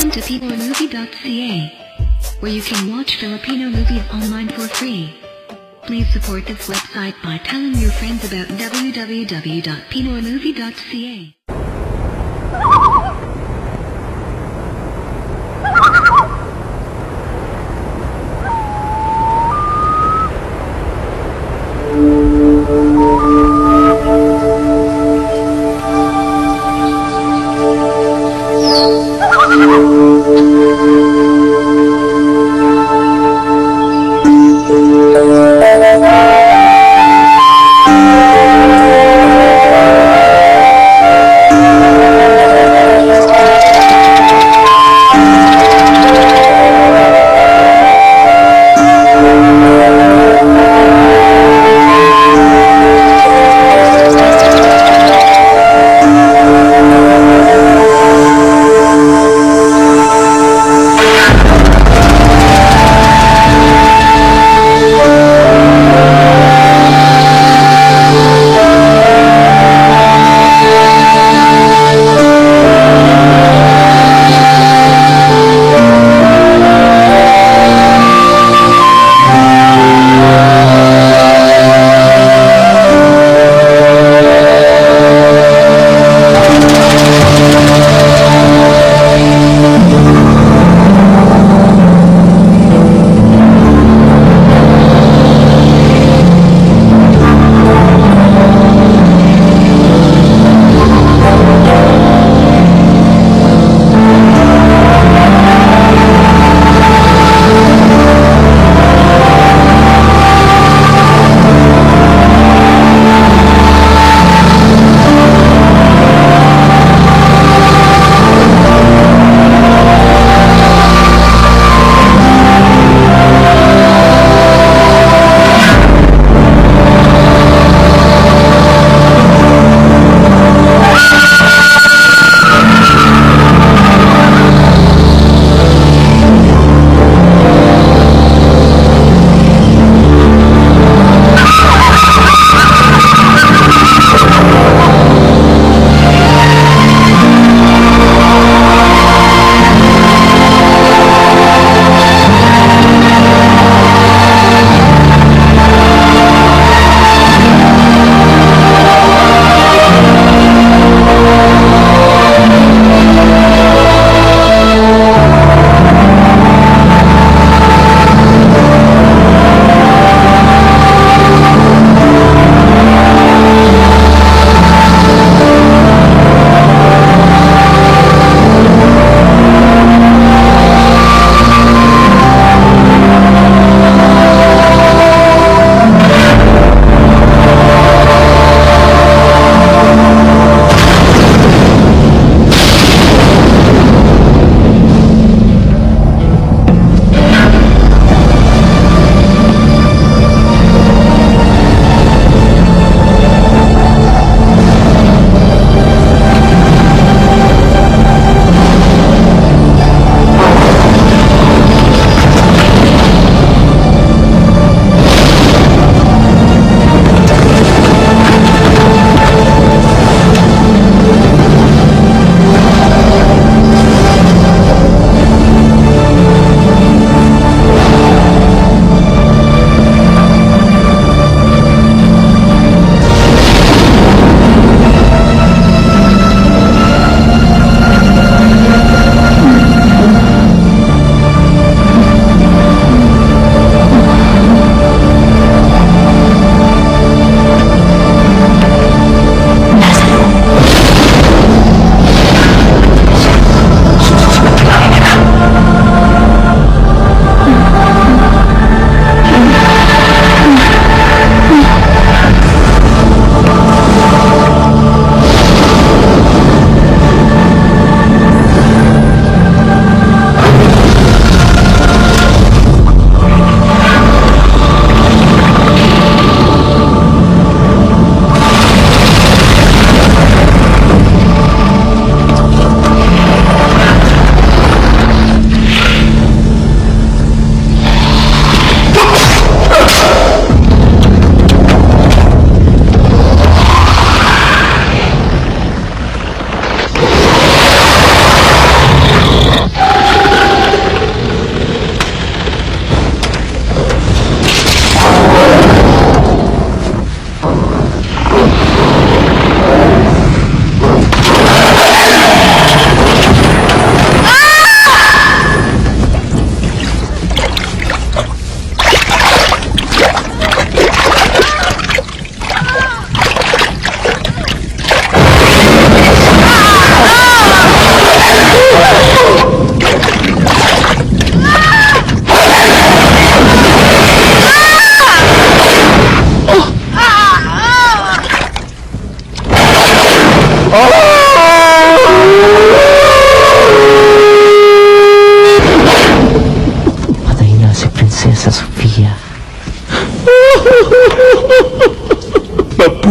Welcome to PinoyMovie.ca, where you can watch Filipino movies online for free. Please support this website by telling your friends about www.pinoymovie.ca.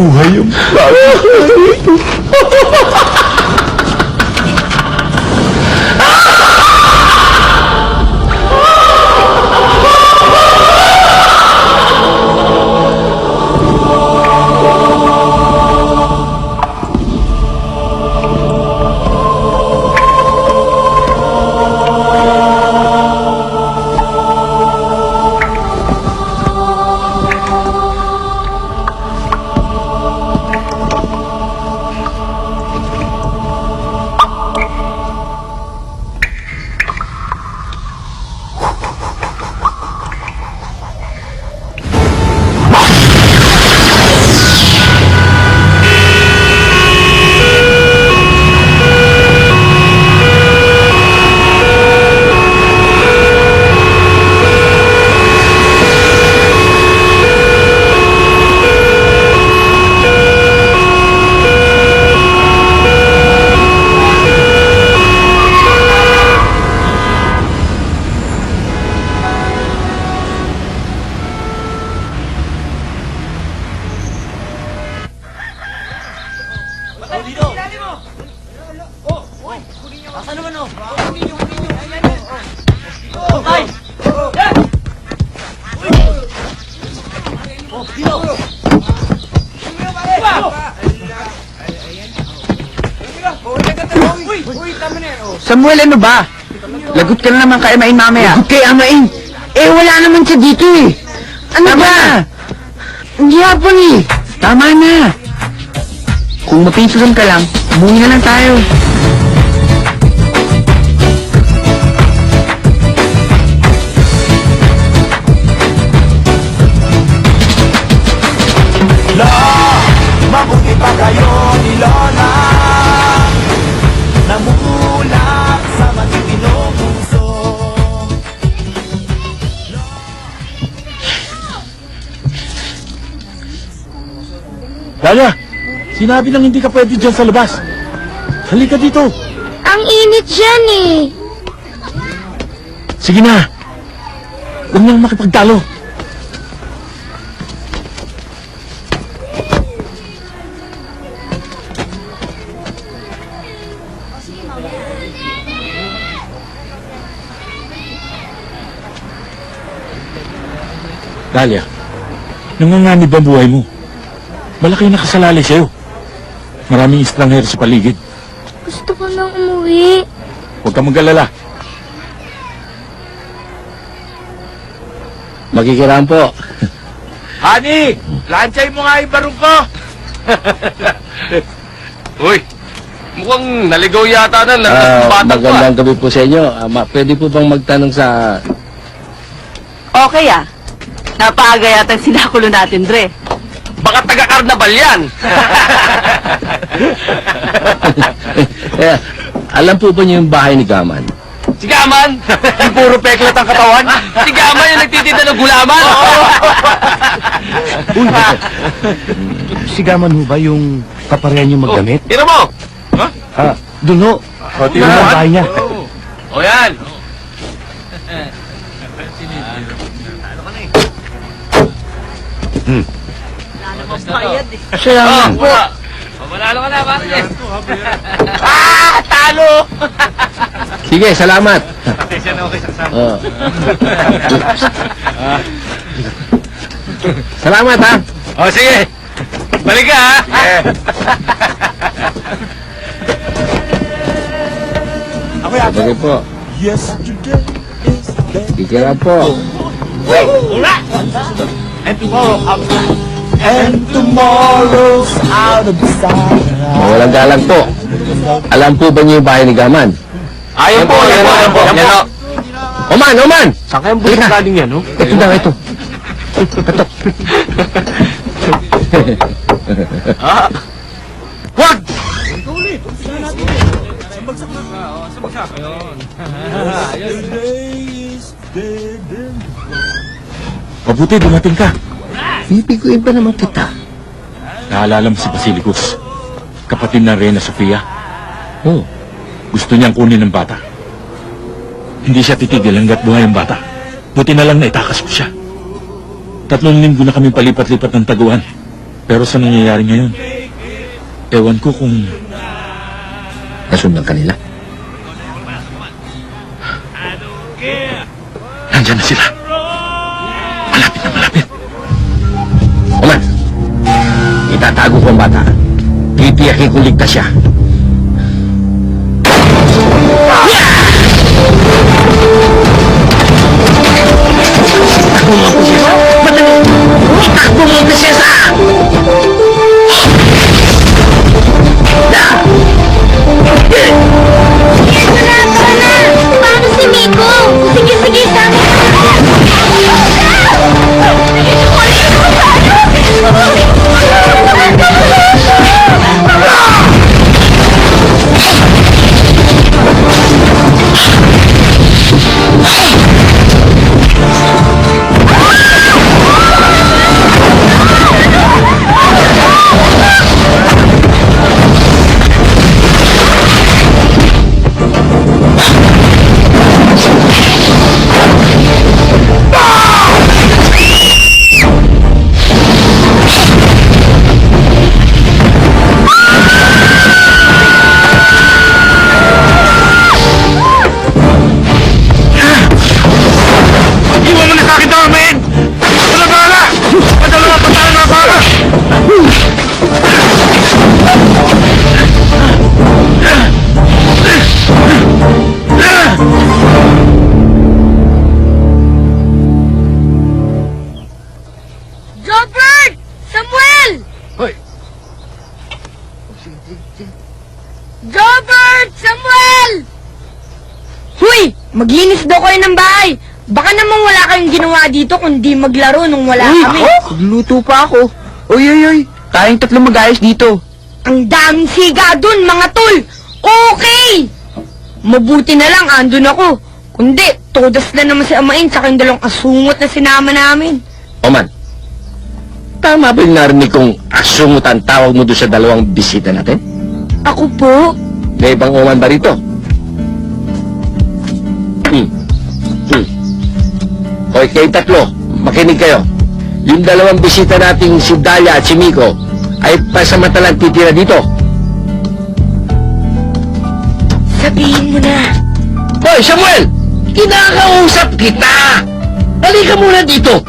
buhay yung Samuel, ano ba? Lagot ka na naman kay Amain mamaya. Lagot kay Amain? Eh, wala naman siya dito eh. Ano ba? Hindi hapon eh. Tama na. Kung mapitulan ka lang, umuwi na lang tayo. Mabuti pa kayo ni Lola, namumulak sa matitinong puso. Lala, sinabi lang hindi ka pwede dyan sa labas. Halika dito. Ang init dyan eh. Sige na. Huwag nang makipagtalo. Dalia, nanganganib ang buhay mo. Malaki na nakasalalay sa'yo. Maraming estranghero sa paligid. Gusto ko nang umuwi. Huwag kang mag-alala. Makikiraan po. Honey, lansay mo nga yung barong ko. Uy, mukhang naligaw yata na ng batang ko. Magandang gabi po sa inyo. Pwede po bang magtanong sa... Okay ah. Napaaga yata ang sinakulo natin, Dre. Baka taga-karnabal yan. Eh, alam po ba niyo yung bahay ni Gaman? Si Gaman, yung puro peklat ang katawan. Si Gaman yung nagtitinda ng gulaman. Si Gaman ho ba yung kaparehan niyo magdamit? Tira mo. Ha? Doon ho. tira Yung mo. bahay niya. O yan. Salamat po. Manalo ka na, pare. Talo! Sige, salamat. Oh. Salamat ha. O, sige. Balik ka, ha? Sige po. Yesterday is the day. Kikira po. And tomorrow's out of sight. Walang galang po. Alam po ba niyo yung bahay ni Gaman? Ayan po, yan po, yan po. Yan po. Oman, Oman! Saan kayang bulis galing yan, no? Ito daw, ito. Ito. Wag! Mabuti, dumating ka. Bibiguin ba naman kita? Naalala mo si Basilicus, kapatid ng Reyna Sofia. Oh. Gusto niyang kunin ng bata. Hindi siya titigil hanggat buhay ang bata. Buti na lang na itakas ko siya. 3 linggo na kami palipat-lipat ng taguan. Pero sa nangyayari ngayon, ewan ko kung Nasundan ka nila. nandyan na sila. Malapit na malapit. Oman, itatago ko ang bata. Titiyakin kung ligtas siya. Takbo mo ang prinsesa! Madali! Takbo mo ang prinsesa! Ito na! Paano si Miko? Sige, sana! Iwan mo na sa akin daw, men! Wala bala! Madalo na patahan na bala! Robert! Samuel! Hoy! Robert! Samuel! Huy! Maglinis daw kayo ng bahay. Baka naman wala kayong ginawa dito kundi maglaro nung wala kami. Luto pa ako. Uy! Tayong tatlo mag-ayos dito. Ang daming siga dun, mga tol! Okay! Mabuti na lang, andun ako. Kundi, todas na naman si Amain sa kayong dalawang asungot na sinama namin. Oman, tama ba yung narinig kong asungot ang tawag mo doon sa dalawang bisita natin? Ako po? May ibang Oman ba rito? Hoy, kayong tatlo, makinig kayo. Yung dalawang bisita nating si Dahlia at si Miko ay pasamantalang titira dito. Sabihin mo na. Hoy, Samuel! Kinakausap kita! Halika muna dito!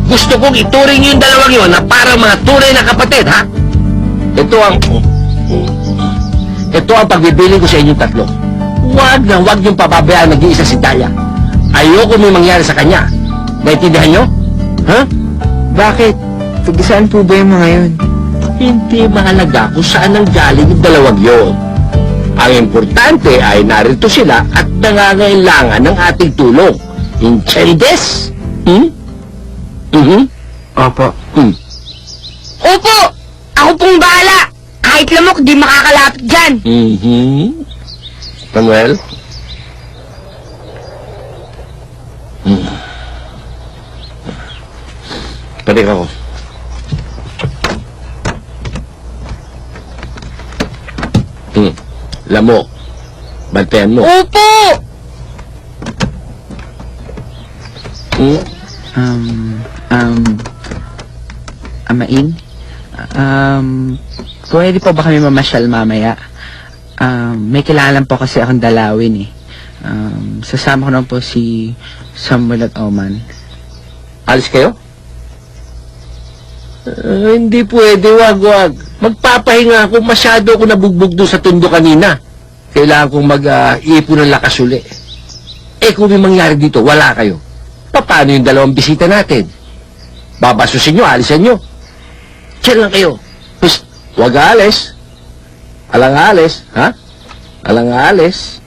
Gusto kong ituring yung dalawang yun na parang mga tunay na kapatid, ha? Ito ang pagbibiling ko sa inyong tatlo. Huwag niyong pababayaan nag-iisa si Dahlia. Ayoko may mangyari sa kanya. Naintindihan niyo? Ha? Bakit? Tagasaan po ba yung mga yun? Hindi mahalaga kung saan ang galing yung dalawang yun. Ang importante ay narito sila at nangangailangan ng ating tulong. Inchendes? Opo. Opo! Ako pong bahala! Kahit lamok, di makakalapit dyan. Manuel? Balik ako. Lamok. Bantayan mo. Opo! Amain? Pwede pa ba kami mamasyal mamaya? May kilalan po kasi akong dalawin eh. Sasama ko na po si Samuel at Oman. Alis kayo? Hindi pwede, wag. Magpapahinga ako, masyado ako nabugbog doon sa tundo kanina. Kailangan kong mag-iipon ng lakas uli. Kung may mangyari dito, wala kayo. Paano yung dalawang bisita natin? Babasusin nyo, alisan nyo. Diyan lang kayo. Psst, wag aalis. Alang aalis, ha? Alang aalis.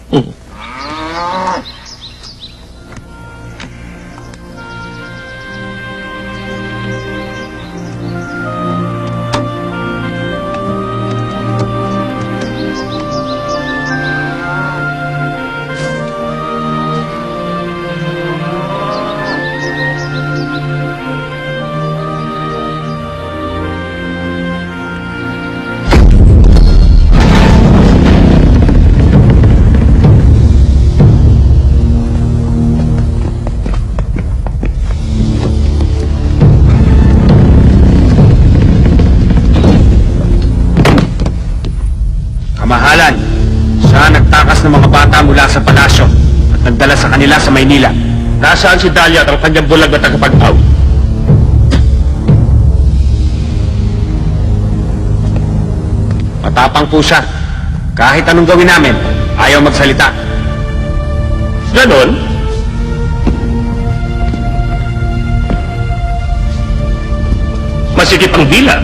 naglakas ng mga bata mula sa palasyo at nagdala sa kanila sa Maynila. Nasaan si Dahlia at ang kanyang bulag na tagapag-aw? Matapang po siya. Kahit anong gawin namin, ayaw magsalita. Ganon? Masikip ang dila.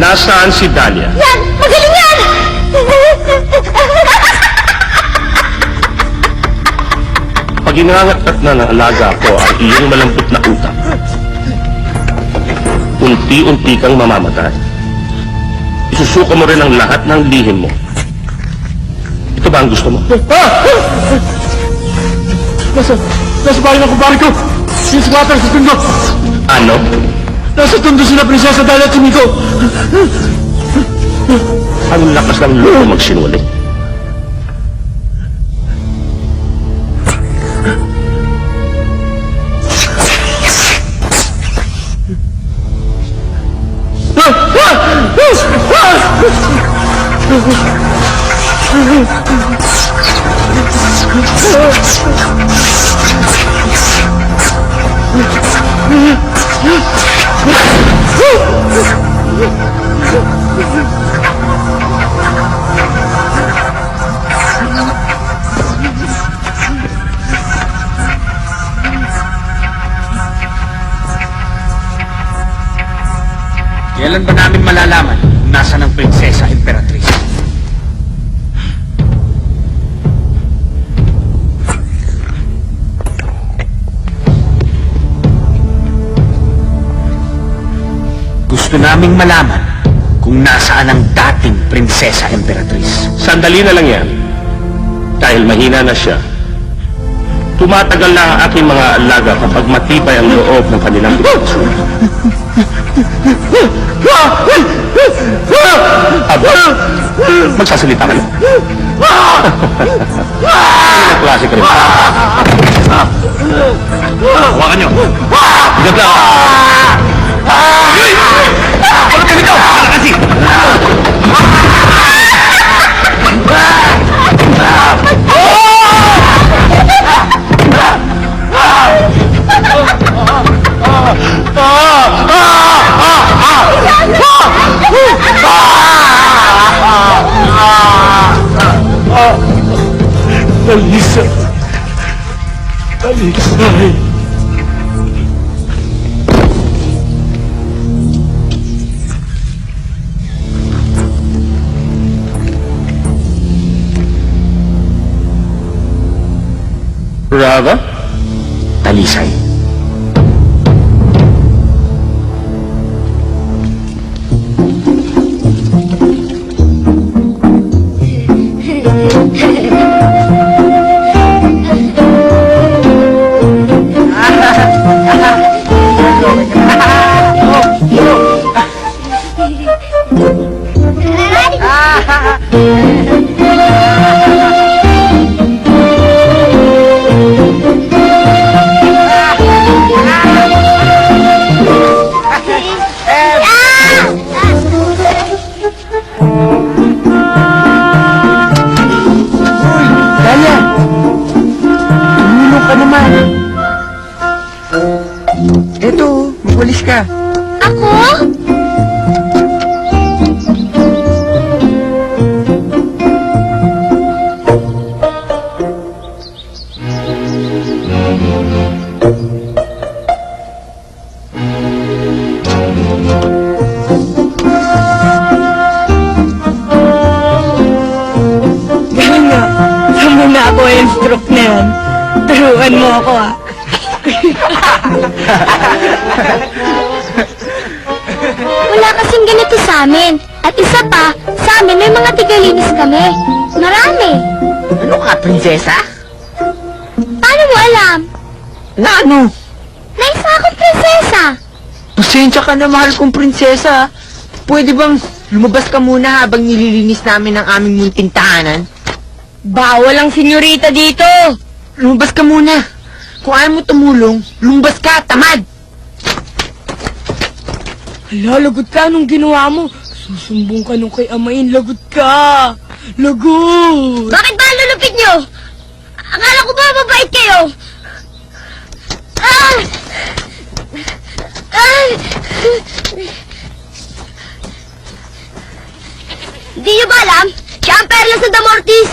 Nasaan si Dahlia? Yan! Magaling yan! Pag inangat na ng alaga ko ang iyong malambot na utak, unti-unti kang mamamatay. Isusuka mo rin ang lahat ng lihim mo. Ito ba ang gusto mo? Nasa bahay ng kumpare ko! Yung squatter sa tundo! Ano? Nasa tundo sila Prinsesa Dahlia at Sumiko! Ang lakas ng loob mo magsinungaling. Kailan ba namin malalaman kung nasaan ang prinsesa imperatriz? Gusto naming malaman kung nasaan ang dating prinsesa imperatriz. Sandali na lang yan. Dahil mahina na siya. Tumatagal na ang aking mga alaga kapag matibay ang loob ng kanilang pagkasunod. Aba, magsasalita ka na. Ang klase ka rin. Hawakan nyo. Ganda. Ano ka nito? Kasi! Alisa! Alisay! Rava? Talisay. Dahlia! Tumulong ka naman. Eto, magulis ka. Ako? Ganun nga. Sama na ako yung stroke na yan. Turuan mo ako ah. Wala kasing ganito sa amin. At isa pa, sa amin may mga tigalinis kami. Marami. Ano ka, prinsesa? Paano mo alam? Na ano? Na isa akong prinsesa. Pasensya ka na, mahal kong prinsesa. Pwede bang lumabas ka muna habang nililinis namin ang aming munting tahanan? Bawal ang senyorita dito. Lumabas ka muna. Kung ayaw mo tumulong, lumabas ka, tamad! Hala, lagot ka nung ginawa mo. Susumbong ka nung kay Amain, lagot ka. Lagot! Bakit ba ang lulupit nyo? Akala ko ba mabait kayo? Ah! Ah! Hindi nyo ba alam? Siya ang perla sa Damortis!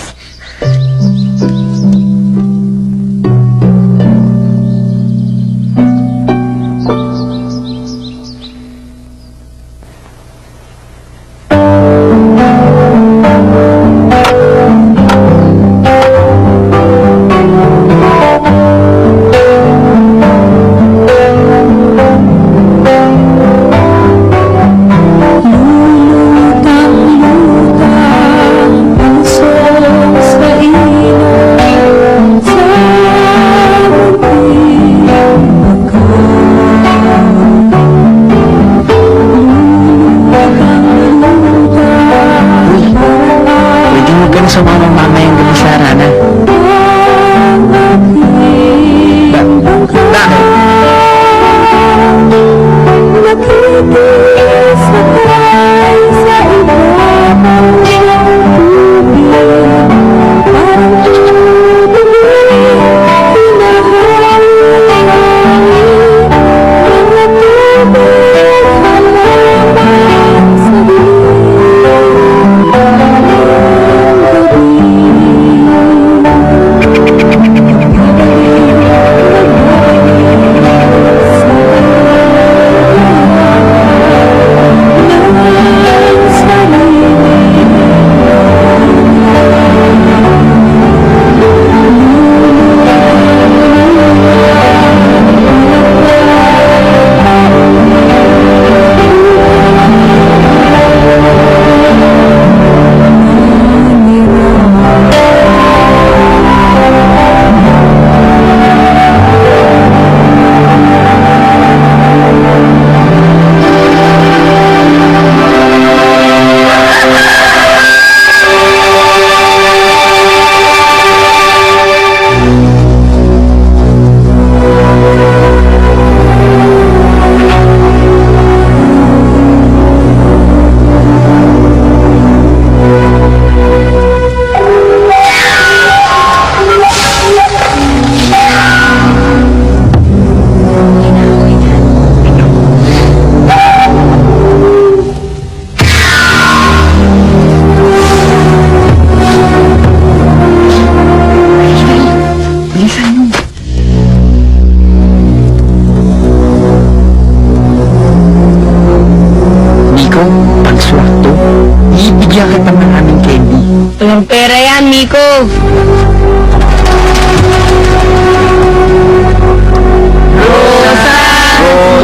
Walang pera yan, Miko.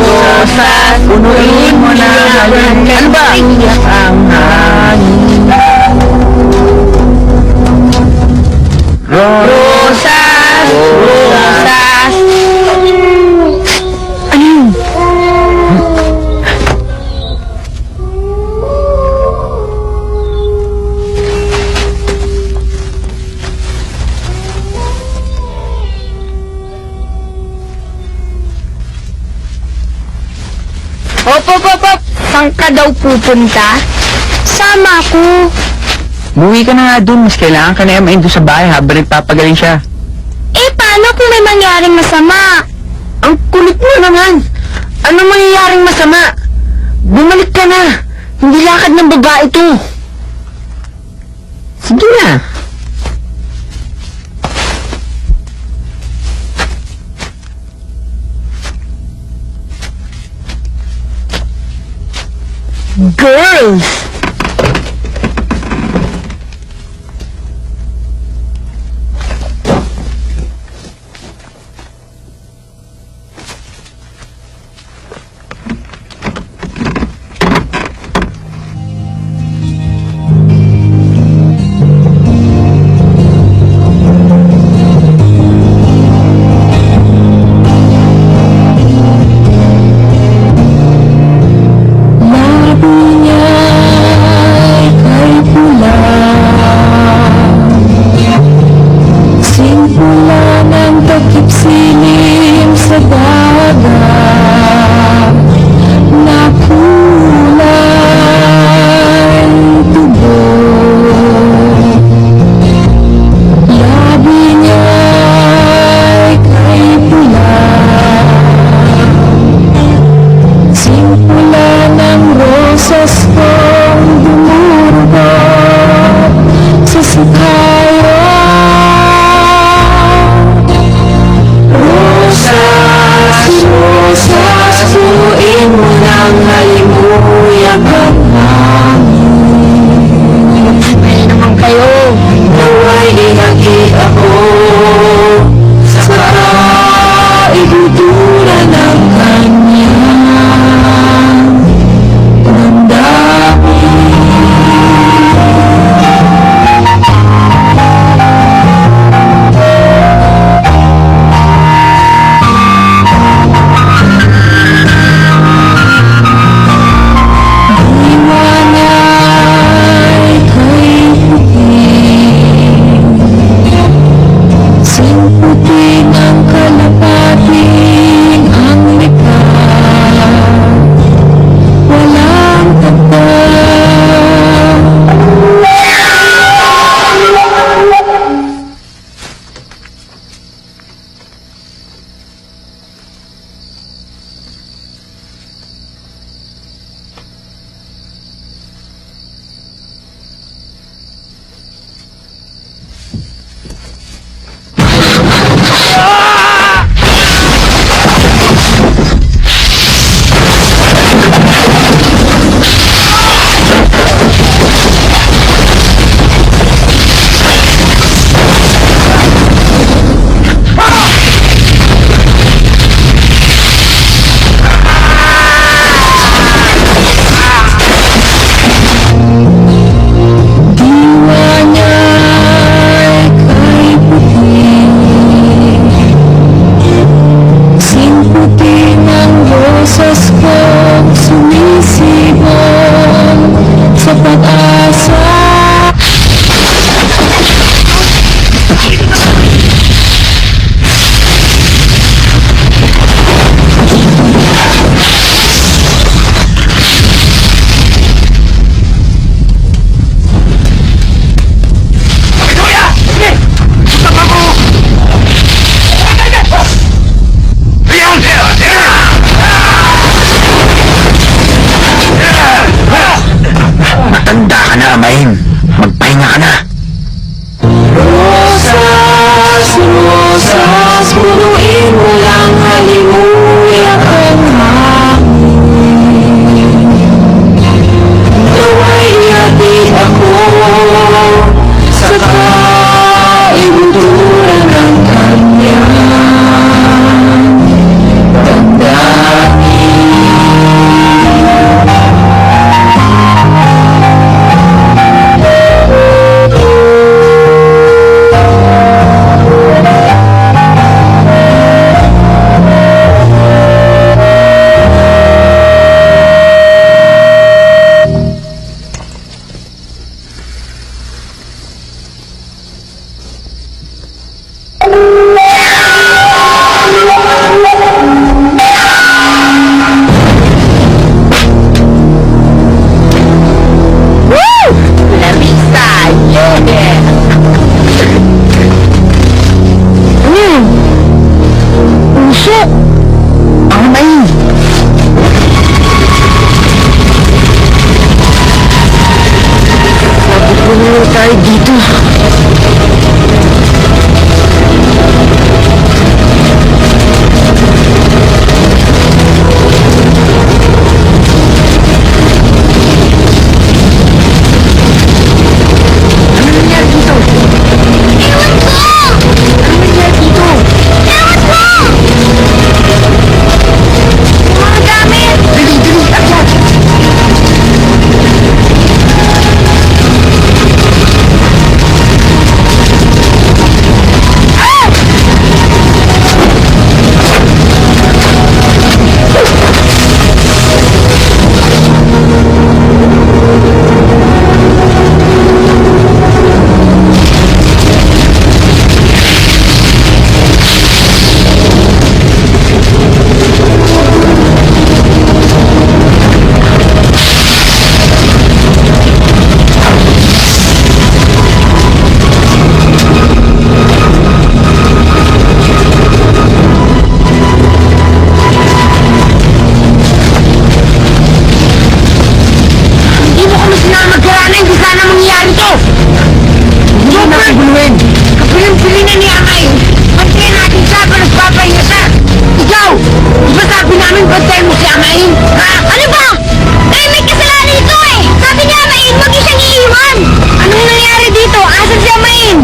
Rosas, punuin mo na. Ano ba? Iyak ang hangin. Rosas! Rosas! Ano yun? Op! Saan ka daw pupunta? Sama ako. Muwi ka na nga dun. Mas kailangan ka na yamain doon sa bahay habang nagpapagaling siya. Eh, paano kung may mangyaring masama? Ang kulit mo naman! Ano mangyayaring masama? Bumalik ka na! Hindi lakad ng babae to! Sige na! Girls! Labi niya Puso! Amain! Nabupuno tayo dito. Ano nangyari dito? Ewan ko! Ano nangyari dito? Ewan ko! Mga gamit! Dali, dali, agad! Hindi mo kami sinama magkarana, hindi sana mangyayari to! Hindi mo nakaguluhin! Kapiling-pilinan ni Amay! Bantayan natin siya kung nagpapahinga siya! Ikaw! Di ba sabi namin bantayan mo si Amay? Ha? Ano ba? Eh, may kasalanan ito eh! Sabi niya, Amain, wag niyo siyang iiwan! Anong nangyari dito? Asan si Amain?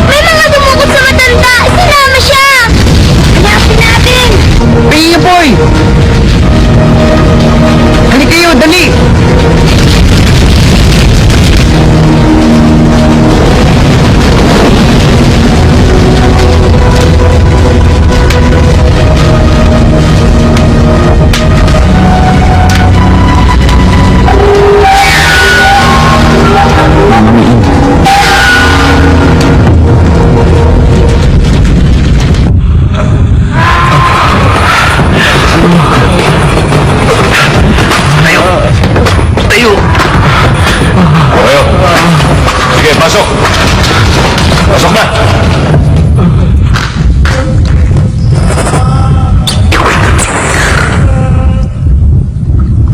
May mga dumukot sa matanda! Sinama siya! Hanapin natin! Pia boy! Halika kayo, dali! Tayo! Tayo. Sige, pasok. Pasok na.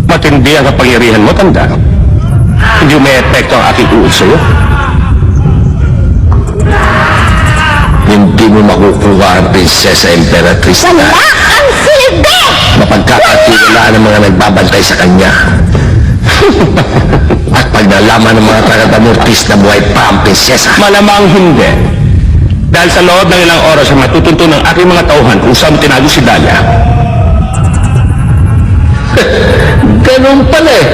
Matindi ang kapangyarihan mo, tanda. Hindi may epekto ang aking uod sa'yo. Hindi mo makukuha ang Prinsesa Imperatriz Wala na ang silbi! mapagkakatiwalaan ng mga nagbabantay sa kanya. At pag nalaman ng mga taga-Damortis na buhay pa ang prinsesa, Malamang hindi. Dahil sa loob ng ilang oras ay matutunto ng aking mga tauhan kung saan tinago si Dahlia. ganun pala eh.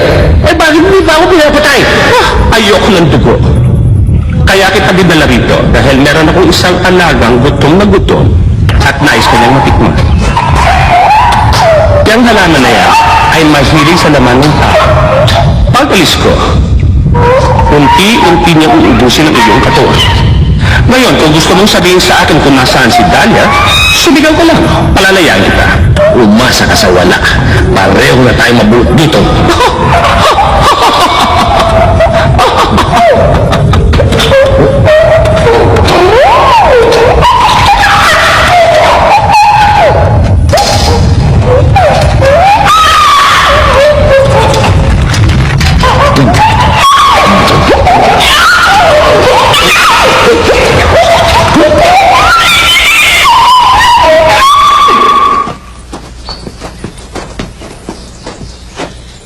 Eh bakit hindi pa ako pinapatay? Ayoko ng dugo. Kaya kita dinala rito dahil meron akong isang alagang gutom na gutom at nais ko niyang matikman. Yang halaman na yan ay mahilig sa laman ng tao. Pag-alis ko, unti-unti niya uubusin ang iyong katawan. Ngayon, kung gusto mong sabihin sa akin kung nasaan si Dahlia, subigan ko lang. Palalayan kita. Umasa ka sa wala. Pareho na tayo mabuot dito.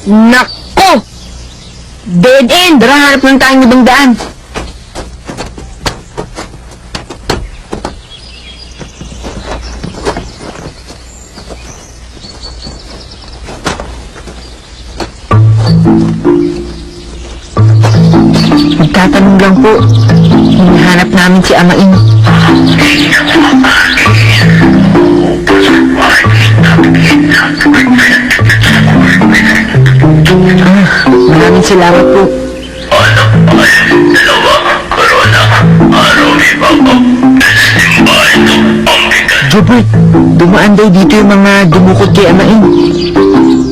Nako! Dead end! Tara, hanap lang tayong ibang daan. Magtatanong lang po. Hinahanap namin si Amain. Maraming salamat po. Dalawa, corona, araw ni Papa, standby. Robert, dumaan daw dito yung mga dumukot kay Amain.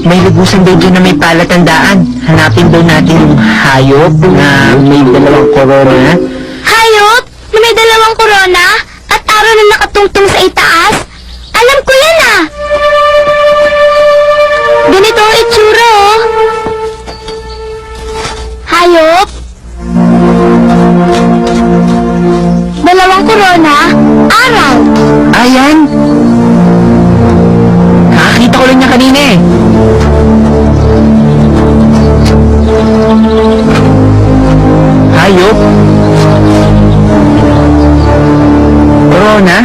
May lubusan daw dyan na may palatandaan. Hanapin daw natin yung hayop na may dalawang korona. Hayop na may dalawang korona at araw na nakatungtong sa itaas? Alam ko yan ah! Ganito ang itsura oh. Hayop? Dalawang korona? Araw? Ayan! Nakakita ko lang niya kanina eh. Hayop? Corona?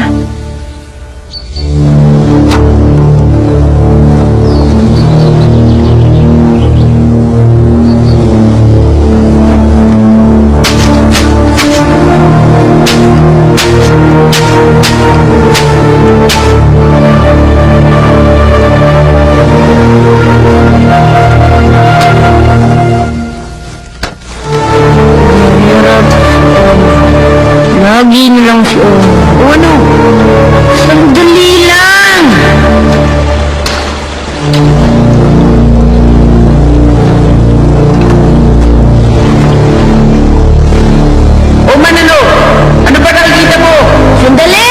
Lagi nilang si O ano? Sandali lang! O Manalo! Ano ba nakikita mo? Sandali!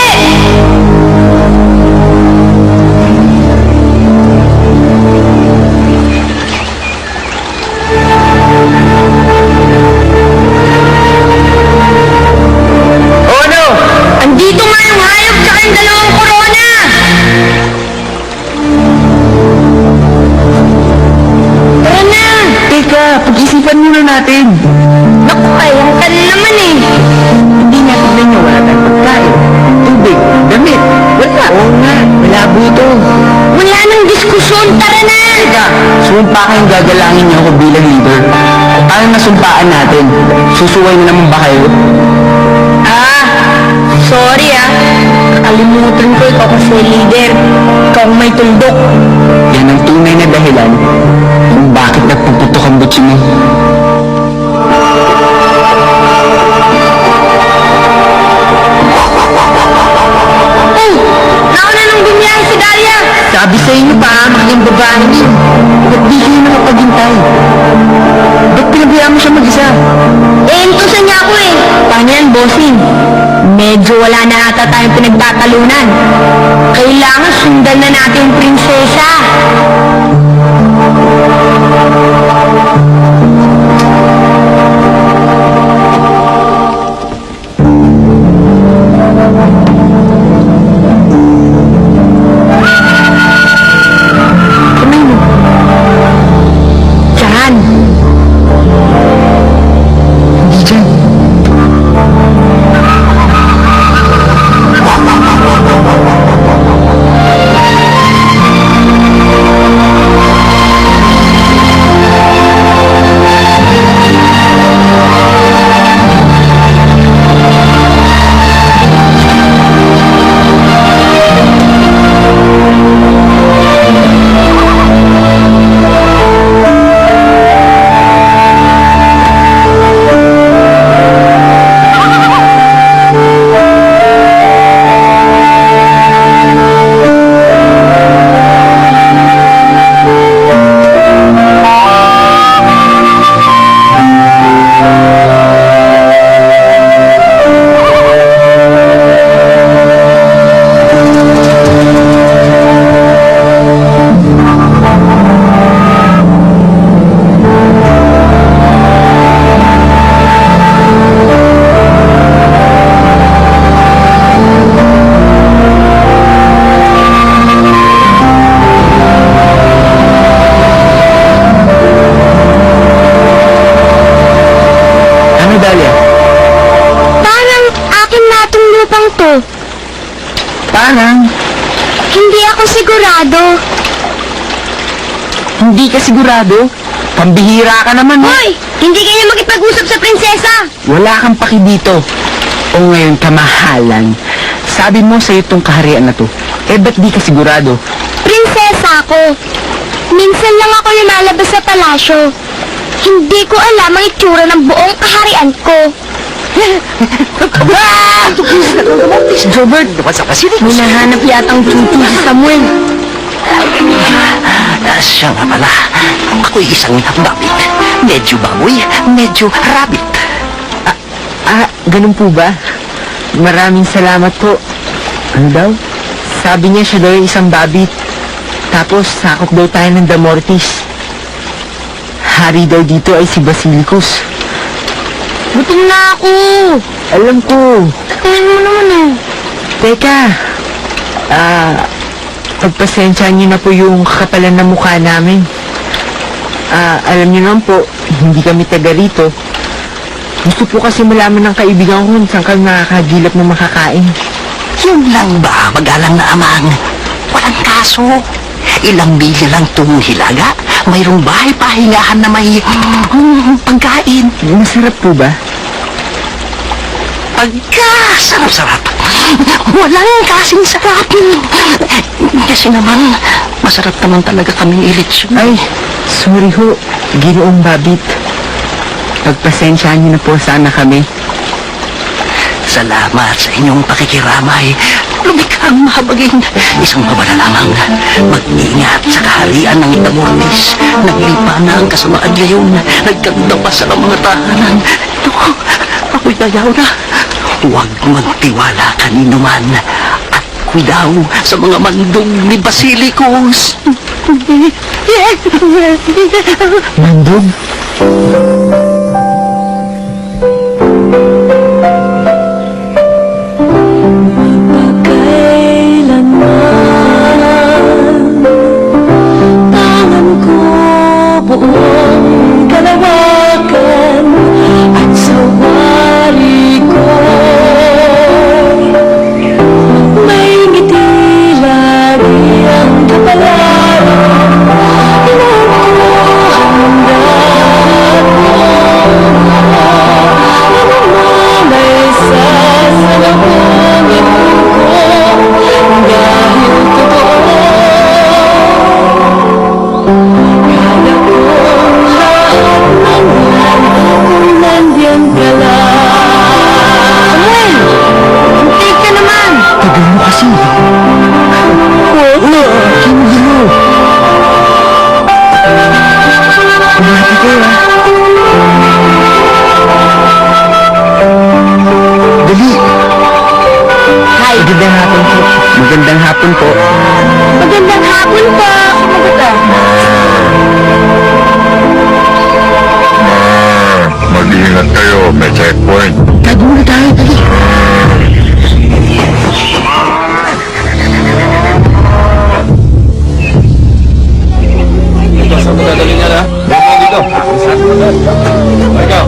O ano? Andito nga yung hayop tsaka yung dalawang korona! Tara na! Teka, pag-isipan muna natin. Naku, ayaw ka na naman eh! Hindi natin na niyo, wala tayong pagkain. Tubig, damit, wala. Oo nga, malabo to. Wala nang diskusyon, tara na! Teka, sumpa kayong gagalangin niyo ako bilang leader. Paano nasumpaan natin? Susuway na naman ba kayo? Sorry ah. Nakalimutan ko ikaw kasi leader. Ikaw ang may tuldok. Yan ang tunay na dahilan kung bakit nagpuputok ang butsi mo. Oh! Nauna nang bumiyahe si Dahlia! Sabi sa inyo pa, makilang babae niyo. Ba't di kayo nakapaghintay? Ba't pinabayaan mo siya mag-isa? Entusan niya ako eh. Paano yan, bossing? Medyo wala na ata tayong pinagtatalunan. Kailangan sundan na natin yung prinsesa. Diyan. Hindi dyan. Parang, Hindi ako sigurado. hindi ka sigurado? Pambihira ka naman, ha? Hoy! Hindi kayo makipag-usap sa prinsesa! Wala kang paki dito. O ngayon, kamahalan. Sabi mo sa'yo itong kaharian na to. Eh, ba't di ka sigurado? Prinsesa ako. Minsan lang ako lumalabas sa palasyo. Hindi ko alam ang itsura ng buong kaharian ko. Ah! Please, Robert, may nahanap yatang tutu si Samuel. Siya nga pala. Ako'y isang babit. Medyo baboy, medyo rabbit. Ganun po ba? Maraming salamat po. Ano daw? Sabi niya siya daw yung isang babit. Tapos, sakop daw tayo ng Damortis. Hari daw dito ay si Basilicus. Gutom na ako. Alam ko. Tatingin mo naman eh. Teka. Pagpasensyahan niyo na po yung kakapalan ng mukha namin. Alam niyo naman po, hindi kami taga rito. Gusto po kasi malaman ng kaibigan ko kung saan kami nakakagilap ng makakain. Yun lang ba, magalang na amang? Walang kaso. Ilang milya lang itong hilaga. Mayroong bahay pahingahan na may pagkain. Masarap po ba? Sarap-sarap. Walang kasing sarap. Kasi naman, masarap naman talaga kaming ilitsyon. Ay, sorry ho. Ginoong babit. Pagpasensyahan niyo na po sana kami. Salamat sa inyong pakikiramay. Lumikhang mahabagin. Isang babala lamang. Mag-ingat sa kaharian ng Damortis. Naglipa na ang kasamaan ngayon. Nagkanda pa sa mga tahanan. Ito, ako'y yayaw na. Huwag magtiwala kanino man. At kudaw sa mga mandong ni Basilicus. Mandog? Magandang hapon po. Magandang hapon po. Mag-iingat kayo, may checkpoint. Tago muna tayo, dali. Ito, saan mo dadalhin yan, ha? Dito. Ikaw.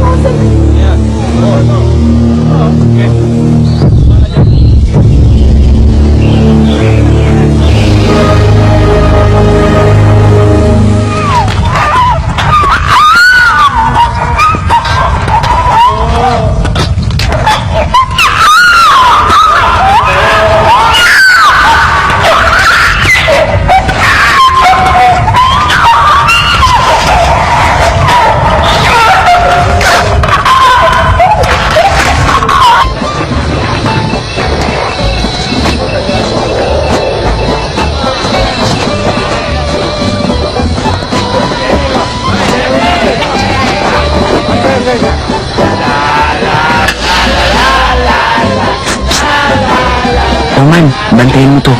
Oman, bantayan mo to.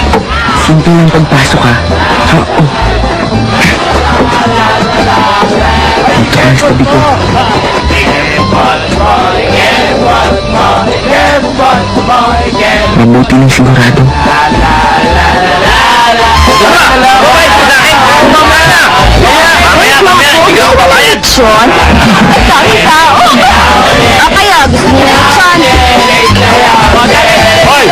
Simple lang pagpasok ha. Oo. Dito ka sa tabi ko. Mabuti ng sigurado. Mamaya, hindi ako pabayad. Sean? Ang dami tao. Kaya gusto niyo na Sean. Hoy!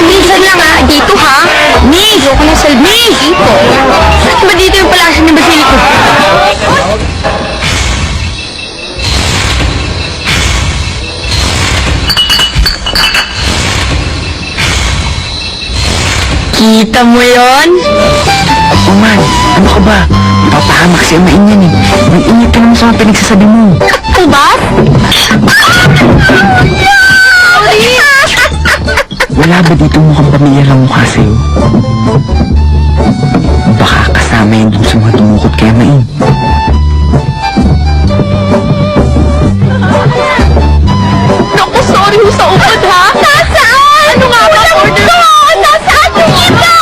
Minsan lang ha, dito ha. Miss! Ayoko na sa Miss! Dito. Saan ba dito yung palasyo ni Basilico? Kita mo yon? Oman, ano ka ba? Papahamak si Amain yan eh. Mag-ingat ka naman sa mga pinagsasabi mo. Ba? Wala ba dito mukhang pamilya lang mukha sa'yo? Baka kasama yan dun sa mga tumukot kay Amain. Naku, sorry ho sa upad ha. Nasaan? Ano nga ba order? Nasaan yung iba?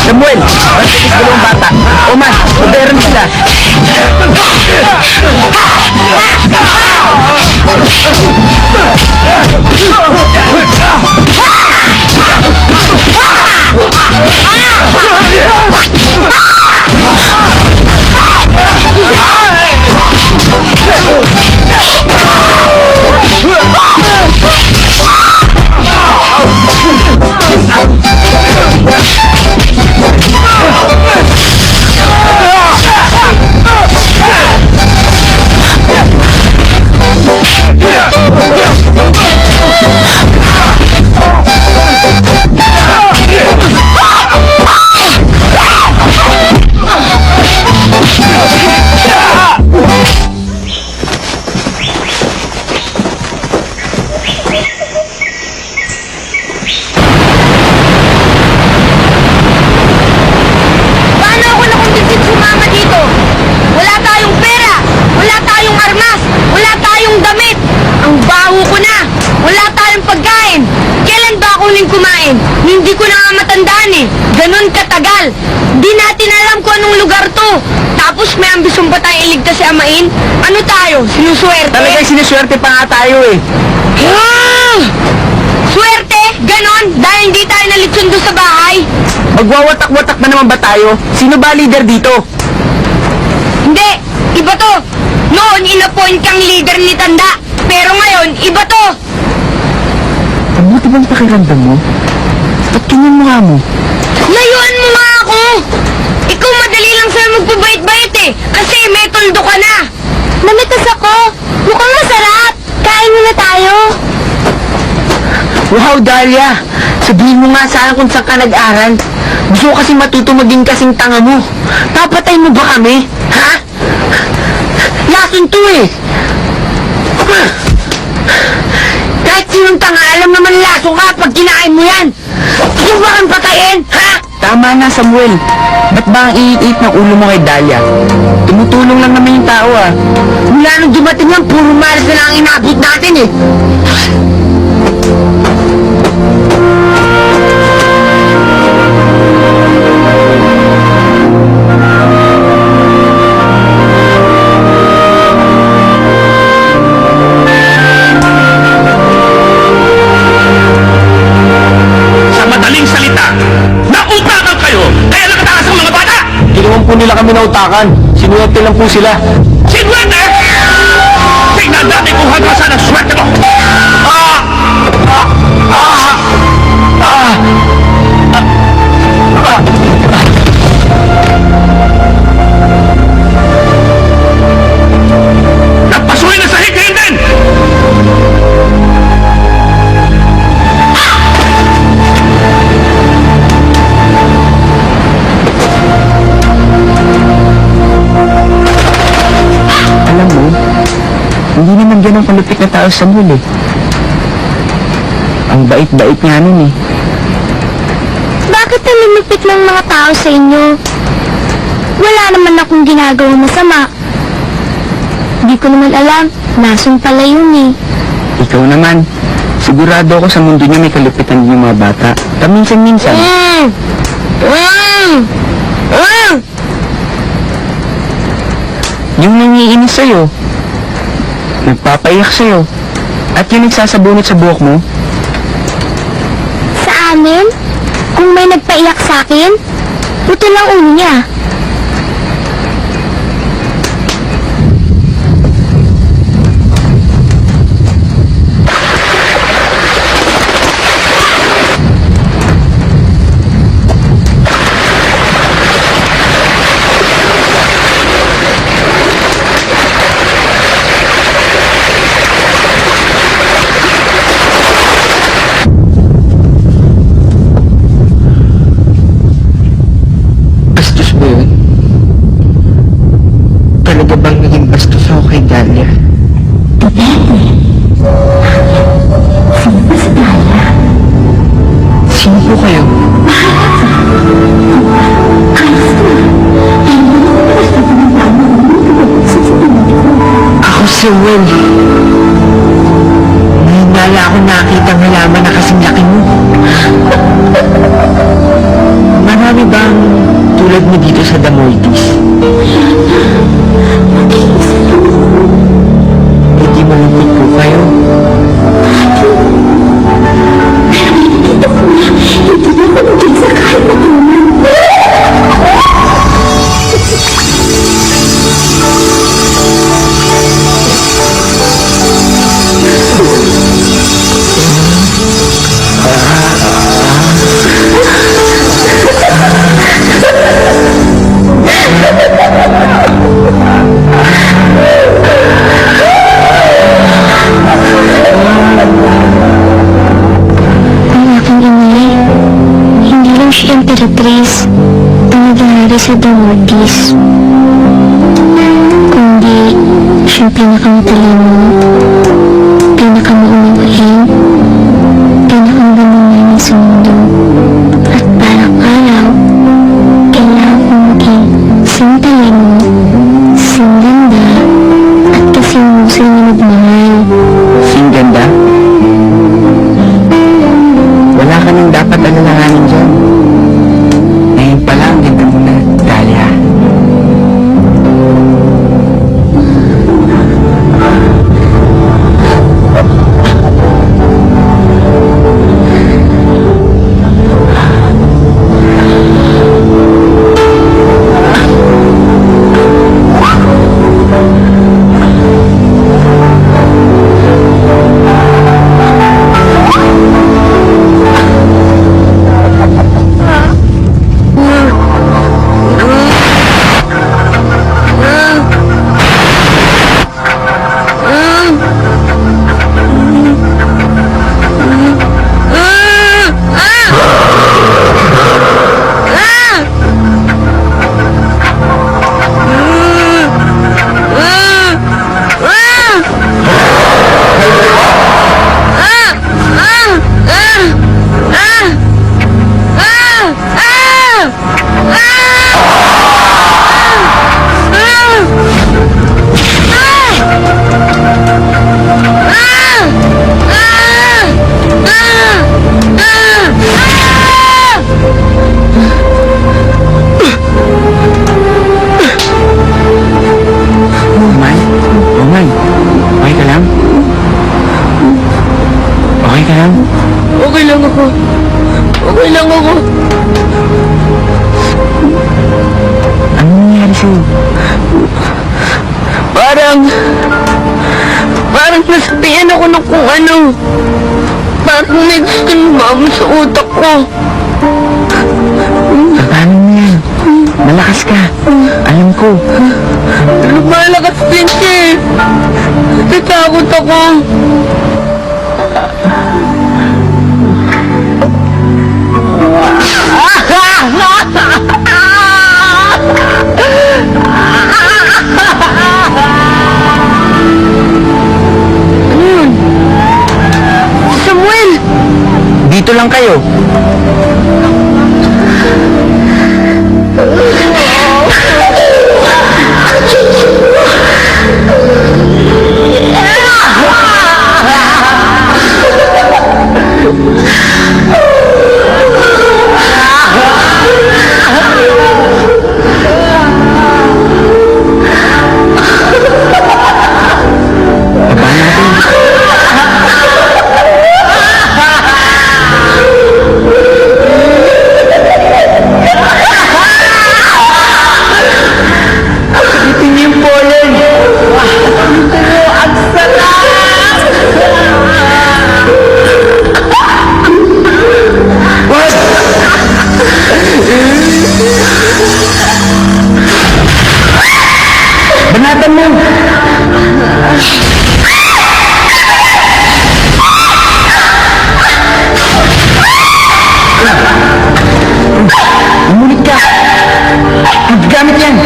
Samuel, matitis dalawang bata. Oman, moderno sila. Hindi ko na nga matandaan eh. Ganon katagal. Di natin alam kung anong lugar to. Tapos may ambisyon pa tayong iligtas si Amain. Ano tayo? Sinuswerte? Talagang sinuswerte pa nga tayo eh. Ah! Swerte? Ganon? Dahil hindi tayo nalitsundo sa bahay? Magwawatak-watak na naman ba tayo? Sino ba leader dito? Hindi. Iba to. Noon, inappoint kang leader ni Tanda. Pero ngayon, iba to. Mabuti bang pakiramdam mo? Ba't ganyan mukha mo? Layuan mo nga ako! Ikaw madali lang sa'yo magpabait-bait eh. Kasi may tuldo ka na. Namitas ako. Mukhang masarap. Kain muna tayo. Wow, Dahlia! Sabihin mo nga sa akin kung saan ka nag-aral. Gusto ko kasi matuto maging kasing tanga mo. Papatay mo ba kami? Ha? Lason to eh! Kahit sinong tanga, alam naman laso ka pag kinain mo yan! Gusto ba kang patayin? Ha? Tama na, Samuel. Ba't ba ang iit-iit ng ulo mo kay Dahlia? Tumutulong lang naman yung tao ah. Mula nung dumating yan, puro malas na lang ang inabot natin eh. Sa madaling salita, nautakan kayo, kaya nakatakas ang mga bata! utakan. Sinuwerte lang po sila. Sinwerte! Tingnan natin kung hanggang saan ang swerte mo! Nagpasuhin na sa hikayin din! Alam mo, hindi naman ganun kalupit na tao sa muli. Ang bait-bait nga nun eh. Bakit nalulupit ng mga tao sa inyo? Wala naman akong ginagawang masama. Di ko naman alam, nasun pala yun eh. Ikaw naman, sigurado ako sa mundo niya may kalupitan din yung mga bata. Paminsan-minsan. Yung nangiinis sa'yo, nagpapaiyak sa'yo, at yung nagsasabunot sa buhok mo, Sa amin, kung may nagpaiyak sa akin, puto lang ulo niya. bastos ba yun? Talaga bang naging bastos ako kay Dalia? Sino po kayo? Ako si Will. Ngayon nala ako nakita ng halaman na kasing laki mo. Marami bang tulad mo dito sa Damoltis? Hindi malupit po kayo. Ang aking inay, hindi lang siya imperatrice na naghahari sa Damodis, kundi siya pinakamatalino, pinakamaunawain, pinakamabununan sa mundo. At parang araw, kailangan kong maging sing talino, sing ganda, at kasing musay na nagmahal. Sing ganda? Wala ka nang dapat alalahanin dyan. Ngayon pala ang ganda mo na, Dalia. Parang nasapian ako ng kung ano. Parang may gusto lumamo sa utak ko. Paano mo yan? Malakas ka. Alam ko. Lumalakas din siya eh. Natatakot ako. Ano yun? Samuel! Dito lang kayo. Banatan mo! Umulit ka! Gamit yan!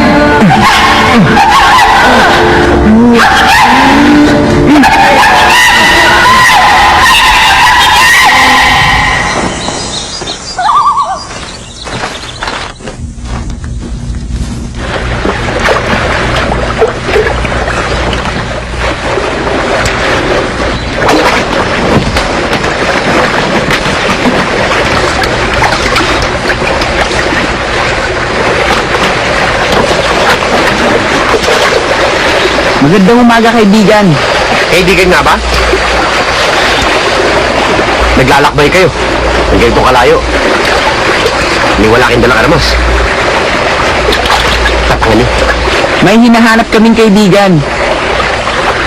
Magandang umaga, kaibigan. Kaibigan nga ba? Naglalakbay kayo. Ang ganito kalayo. May wala kayong dalang armas. Tapangan niyo. May hinahanap kaming kaibigan.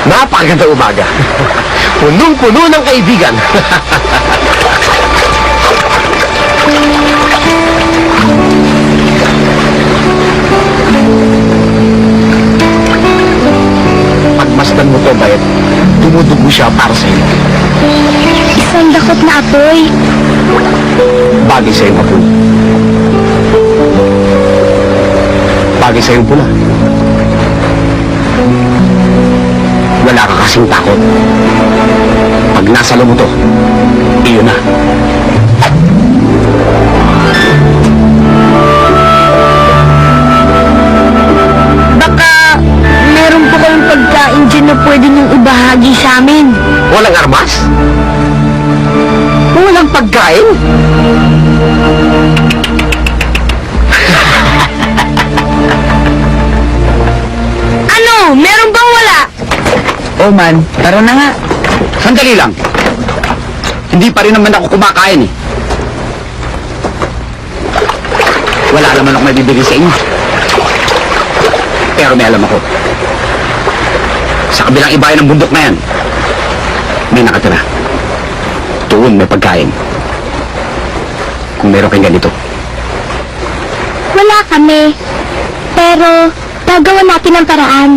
Napakagandang umaga. Punong-puno ng kaibigan. Pagmasdan mo to, Bayet, dumudugo siya para sa iyo. Isang dakot na apoy. Bagay sa iyong apoy. Bagay sa iyong pula. Wala ka kasing takot. Pag nasa loob mo to, iyon na. Baka meron po kayong pagkain dyan na pwede niyong ibahagi sa amin. Walang armas? Walang pagkain? Ano? Meron bang wala? Oh man, tara na nga. Sandali lang. Hindi pa rin naman ako kumakain eh. Wala naman ako may bibigay sa inyo. Pero may alam ako. Sa kabilang ibayan ng bundok na yan, may nakatira. Doon may pagkain. Kung meron kayong ganito. Wala kami. Pero, gagawa natin ang paraan.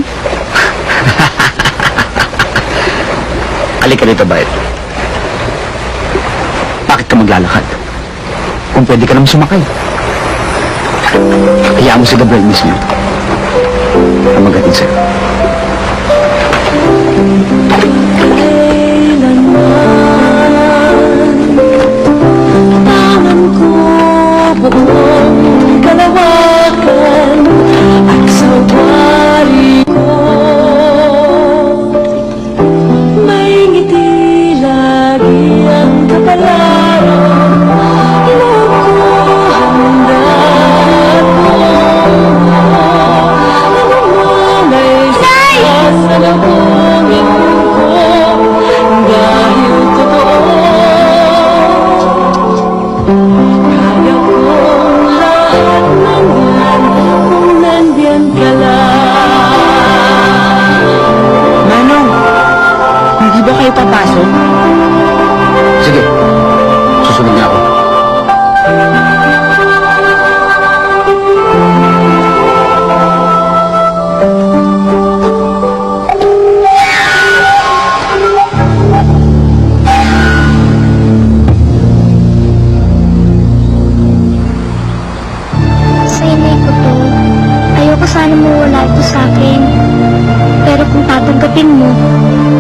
Halika dito, Bayet. Bakit ka maglalakad? Kung pwede ka naman sumakay. Hayaan mo si Gabriel mismo. Ang magating sa'yo. Nay! kung tatanggapin mo,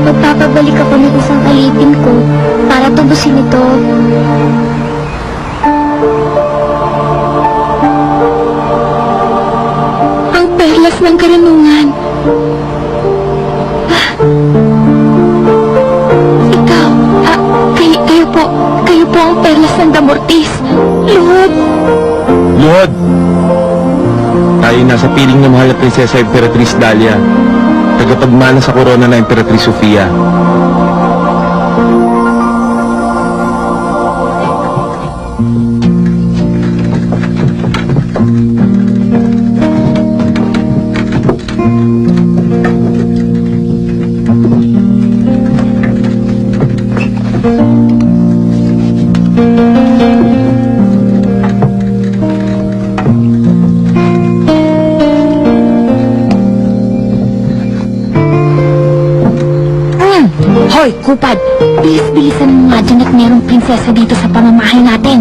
magpapabalik ako ng isang alipin ko para tubusin ito. Ang perlas ng karunungan. Ikaw, kayo po ang perlas ng Damortis. Lord! Lord! Tayo nasa piling ng mahal na Prinsesa Imperatrice Dalia, tagapagmana sa korona na Imperatrice Sofia. Hoy, Kupad! Bilis-bilisan mo nga dyan at merong prinsesa dito sa pamamahay natin.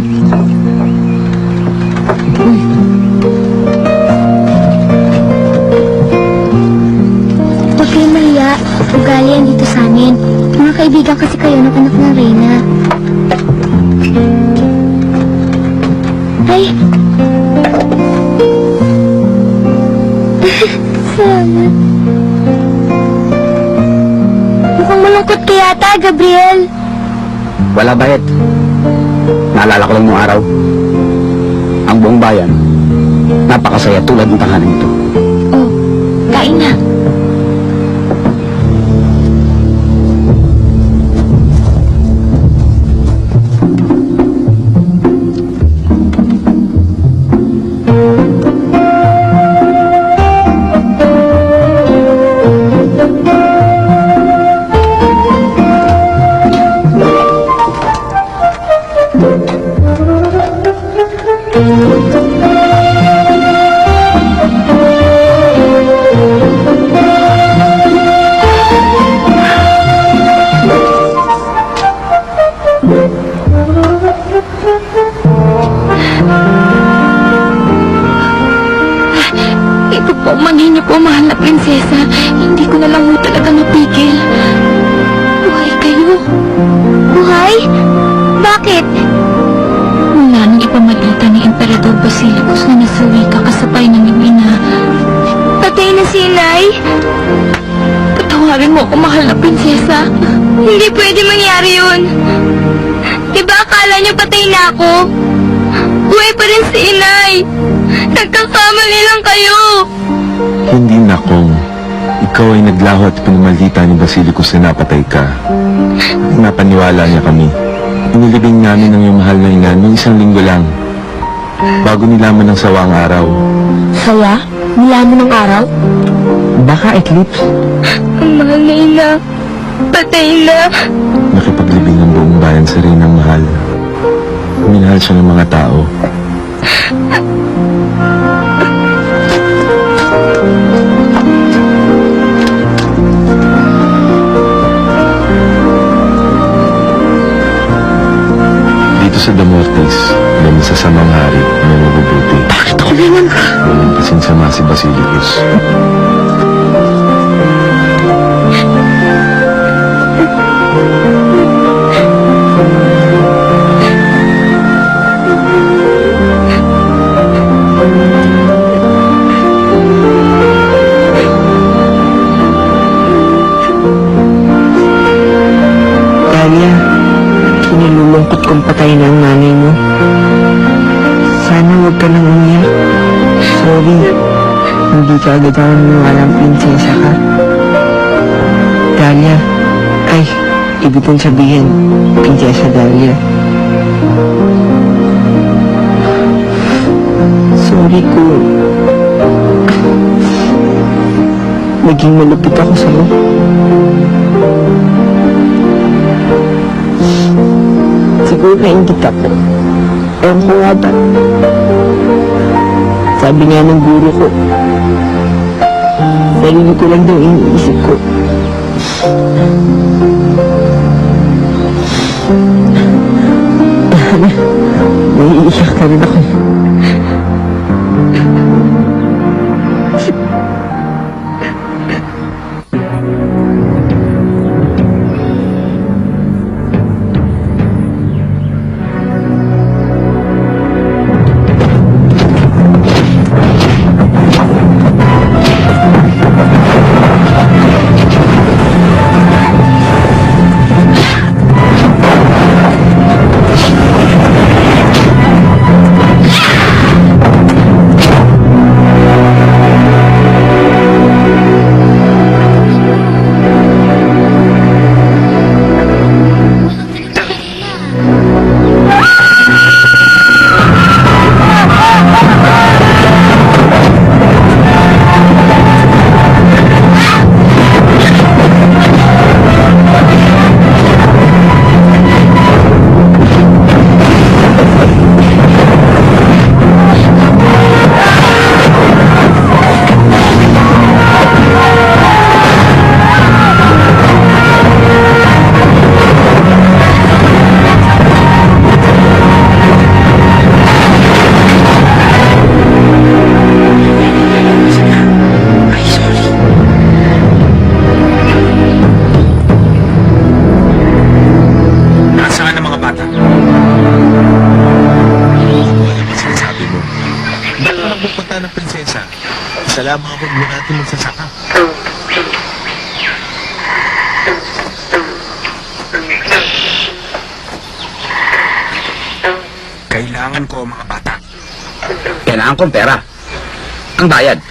Huwag kayong mahiya. Ugali yan dito sa amin. Mga kaibigan kasi kayo ng anak ng Reyna. Ay! Salamat. Mukhang malungkot ka yata, Gabriel. Wala bayad. Naalala ko lang nung araw. Ang buong bayan, napakasaya tulad ng tanghaling ito. Oh, kain na. Ito po, manghin niyo po, mahal na prinsesa. Hindi ko na lang ho talaga mapigil. Buhay kayo. Buhay? Bakit? Mula nang ipamalita ni Emperador Basilicus na nasawi ka kasabay ng iyong ina. Patay na si Inay? Patawarin mo ako, mahal na prinsesa. Hindi pwede mangyari yun. Diba akala niyo patay na ako? Buhay pa rin si Inay. Nagkakamali lang kayo. Hindi na kung ikaw ay naglaho at pinamaldita ni Basilicus na napatay ka. Napaniwala niya kami. Inilibing namin ang iyong mahal na ina noong 1 linggo lang. Bago nilaman ng sawa ang araw. Sawa? Nilaman ng araw? Baka eclipse. Ang mahal na ina. Patay na. Nakipaglibing ang buong bayan sa Reynang mahal. Minahal siya ng mga tao. Dito sa Damortis, may masasamang hari na mabubuti. Bakit ako naman? Walang pasinsama si Basilicus. Dalia, kinalulungkot kong patay na ang nanay mo. Sana huwag ka nang umiyak. Sorry, hindi ka agad ako naniwalang prinsesa ka. Dalia, ay, ibig kong sabihin, Prinsesa Dalia. Sorry kung naging malupit ako sa'yo. Siguro nainggit ako. Ewan ko nga ba? Sabi nga ng guro ko, sarili ko lang daw iniisip ko. Naiiyak ka rin ako. ating magsasaka. Kailangan ko mga bata. Kailangan kong pera. Ang bayad.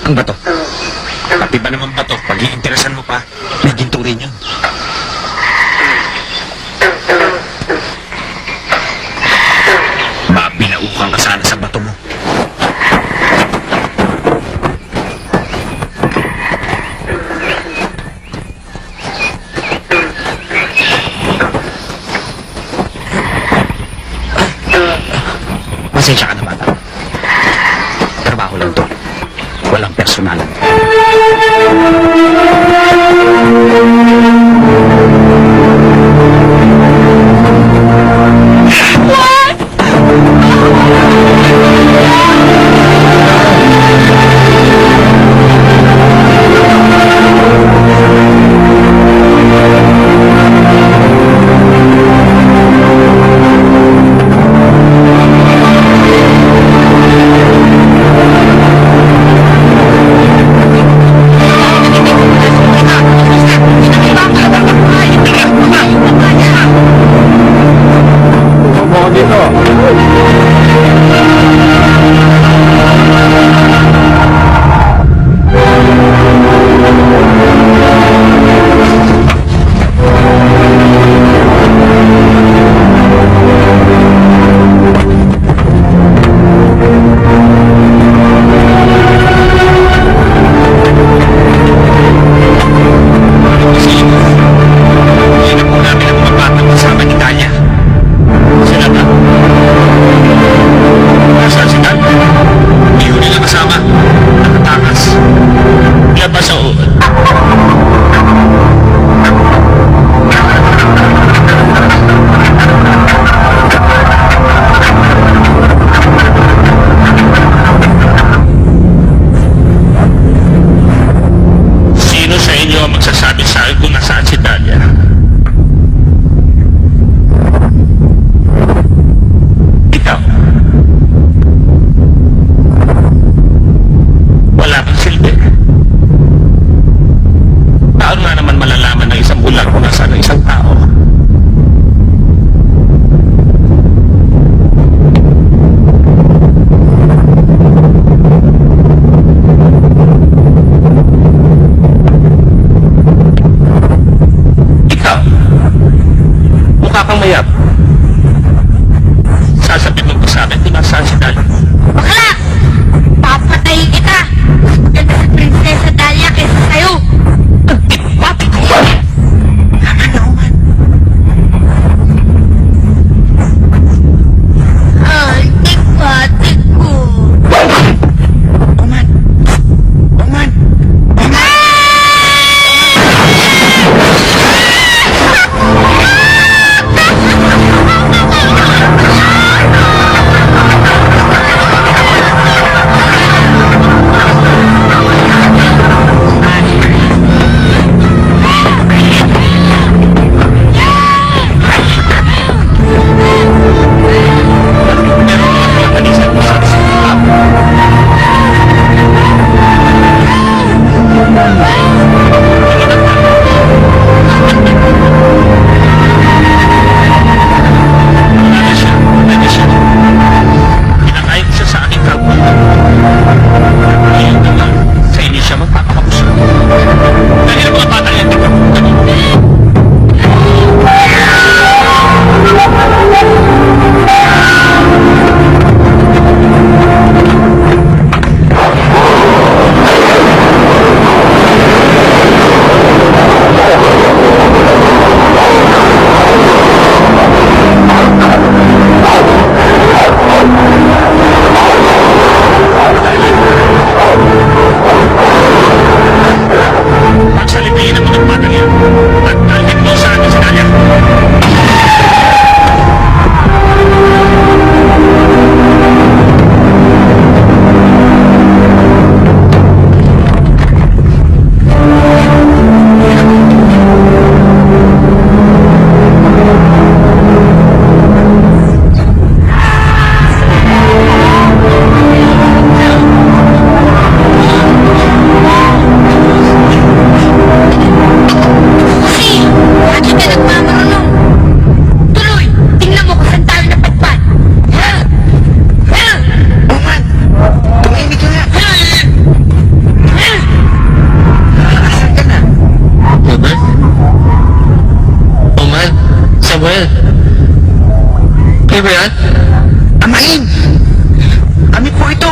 Ang bato. Pati ba naman ba to? Pag-iinteresan mo pa, may ginto rin yun. Mabilaukan ka sana sa bato mo. Pasensya ka na, bata. Trabaho lang to. Walang personalan. ba yan? Amain! Kami po ito!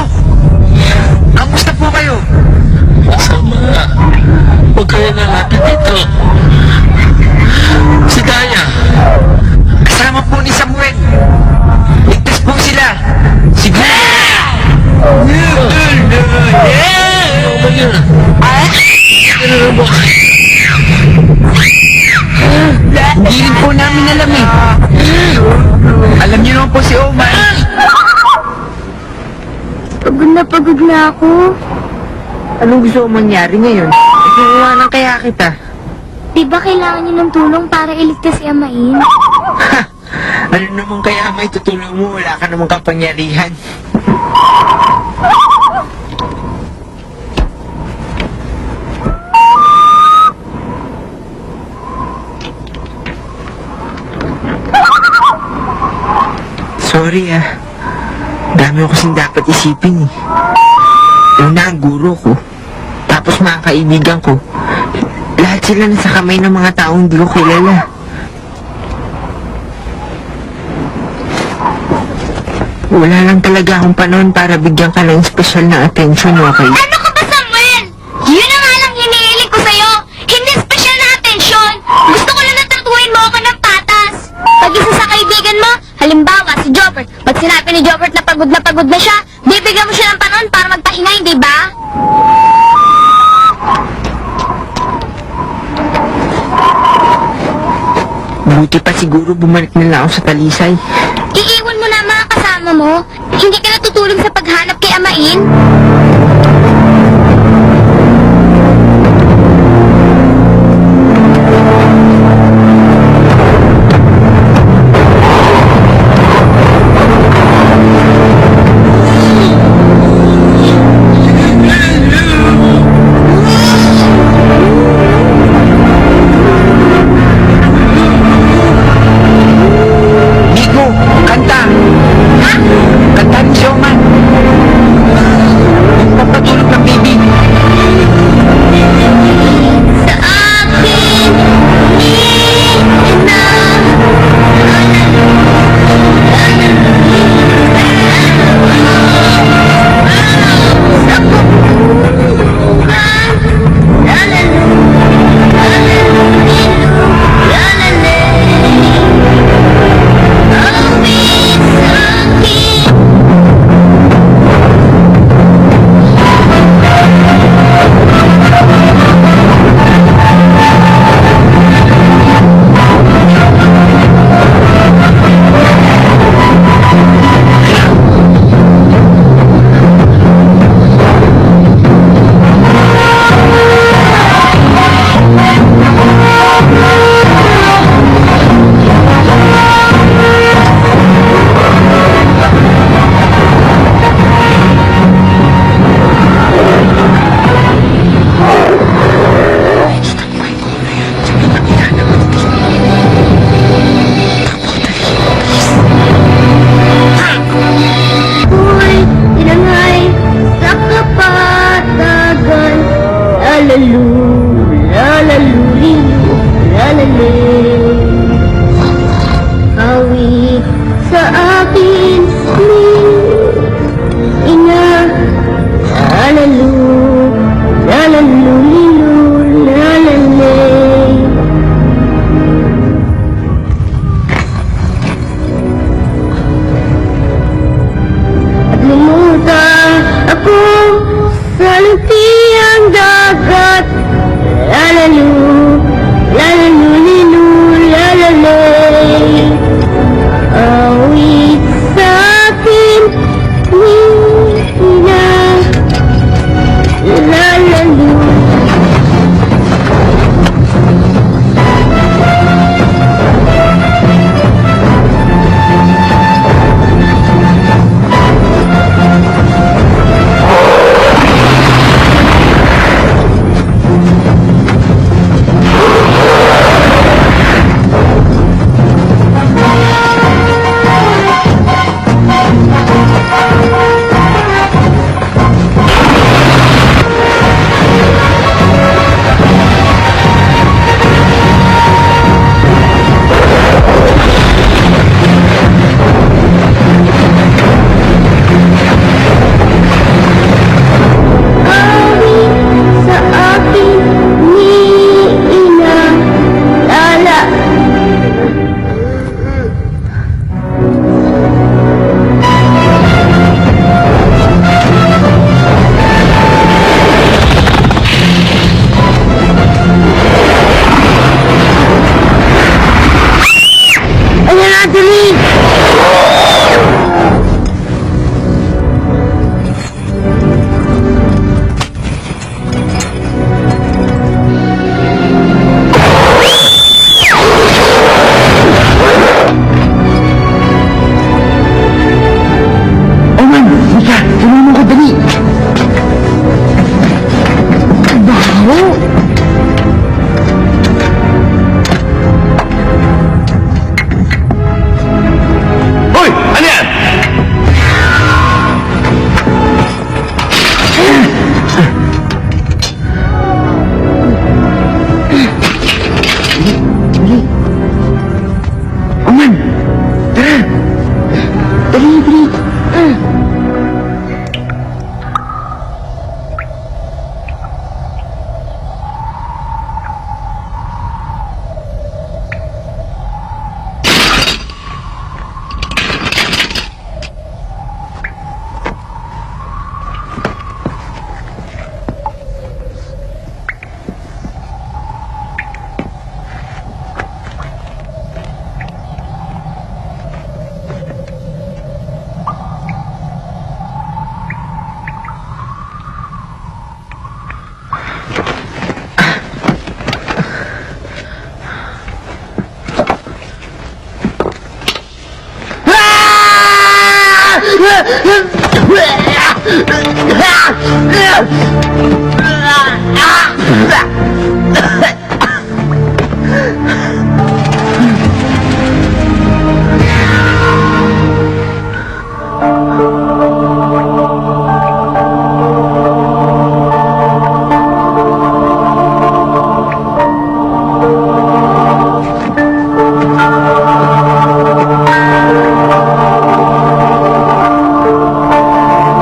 Kamusta po kayo? Masama. Huwag kayo nalapit dito. Si Daya! Kasama po ni Samuel! Ligtas po sila! Siguro! Hindi rin po namin alam eh. Alam niyo naman po si Omar. Pagod na ako. Anong gusto mo mangyari ngayon? Inuwanan kaya kita. Di ba kailangan niyo ng tulong para iligtas si Amain? Ano naman kaya may tutulong mo? Wala ka namang kapangyarihan. Sorry dami ko kasing dapat isipin eh. Una ang guro ko, tapos mga kaibigan ko. Lahat sila nasa kamay ng mga taong hindi ko kilala. Wala lang talaga akong panahon para bigyan ka ng special na attention, okay? Ano ka ba, Samuel? Yun na nga lang hinihiling ko sa'yo. Hindi special na atensyon. Gusto ko lang natutuhin mo ako ng patas. Pag isa sa kaibigan mo, halimbawa si Jobert, pag sinabi ni Jobert na pagod na siya, bibigyan mo siya ng panahon para magpahinga, hindi ba? Buti pa siguro bumalik na lang ako sa talisay. Iiwan mo na ang mga kasama mo? Hindi ka natutulong sa paghanap kay Amain? Nico, kanta! Ha? Kanta rin si Oman.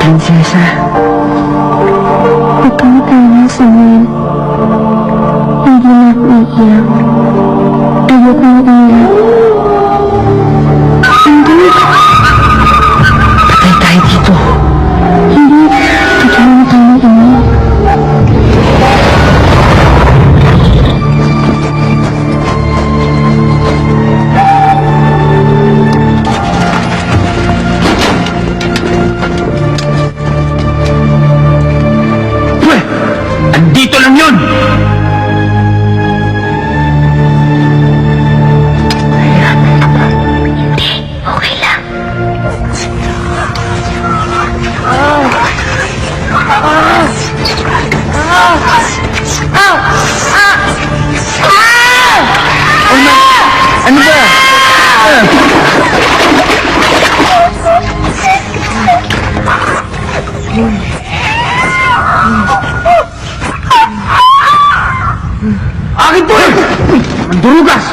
Prinsesa, Huwag kang mataya, Samuel. Hindi na ako iiyak. Ayoko na iiyak. Hindi. patay tayo dito. Hindi. Tutulungan na tayo ng ina. Pweh! Andito lang yun! Okay lang. Ano ba? Akin po! Durugas!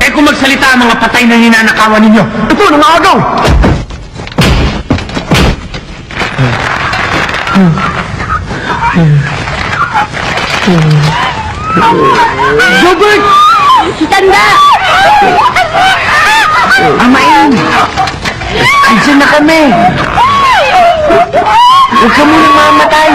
Eh kung magsalita ang mga patay na ninanakawan ninyo, ito, nangagaw! Jobert! Si Tanda! Amain! Andiyan na kami! Huwag ka munang mamatay!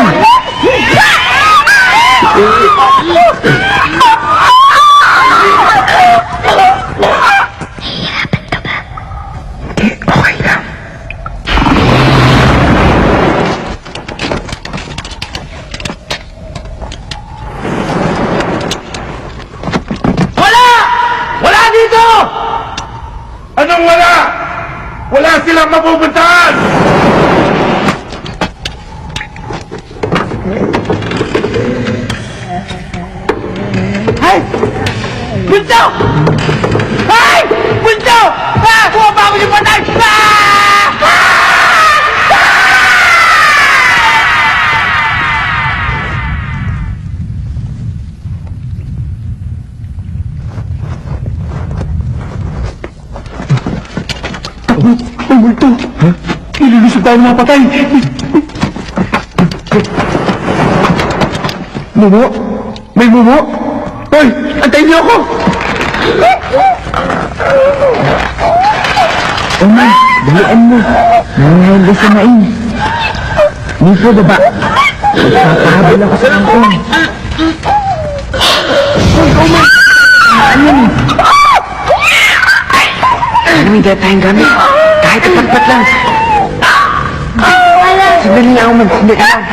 Okay lang. Wala! Wala dito! Anong wala? Wala silang mapupuntahan! Ay! Bunso! Ay! Bunso! Ah! Bumaba ako yung patay! Ah! Ang multo! Ha? Nililusog tayo mga patay! Mumo? May mumo? Hoy! Antayin niyo ako! Oh man, dalian mo. Nangyayari sa main. Nico, baba. Magpapahabol ako sa angkong. Hoy, oh man! Saan yan eh? Humiga tayong gamit. Kahit ipatpat lang. Sandali lang, man. Sandali lang.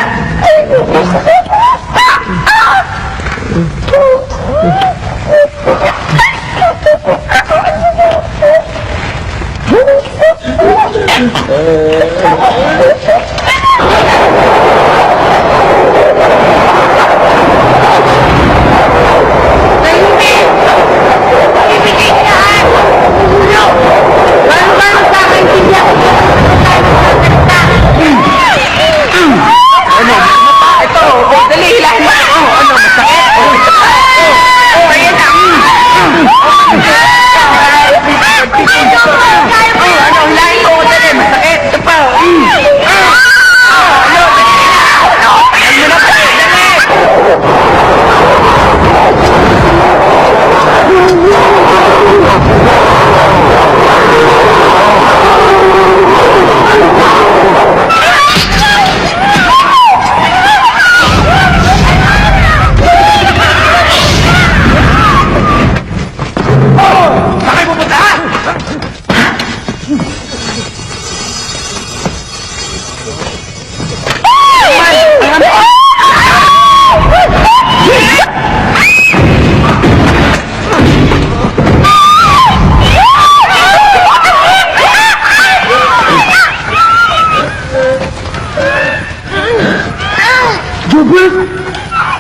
Ano, hilahin mo ko dali, masakit. Ito pa.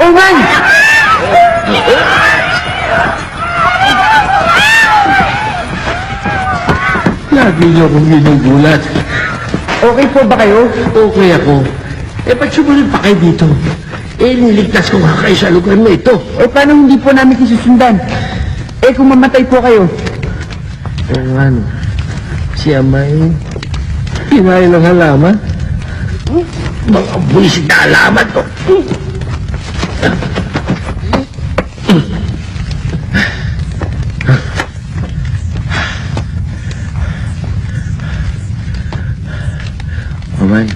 Oman! Lagi niyo akong ginugulat. Okay po ba kayo? Okay ako. Ba't sumunod pa kayo dito? Niligtas ko nga kayo sa lugar na ito. Paano hindi po namin kisusundan? Kung mamatay po kayo. Ano? Si Amay, kinain ng halaman? Mga buwisit na halaman to. Oman.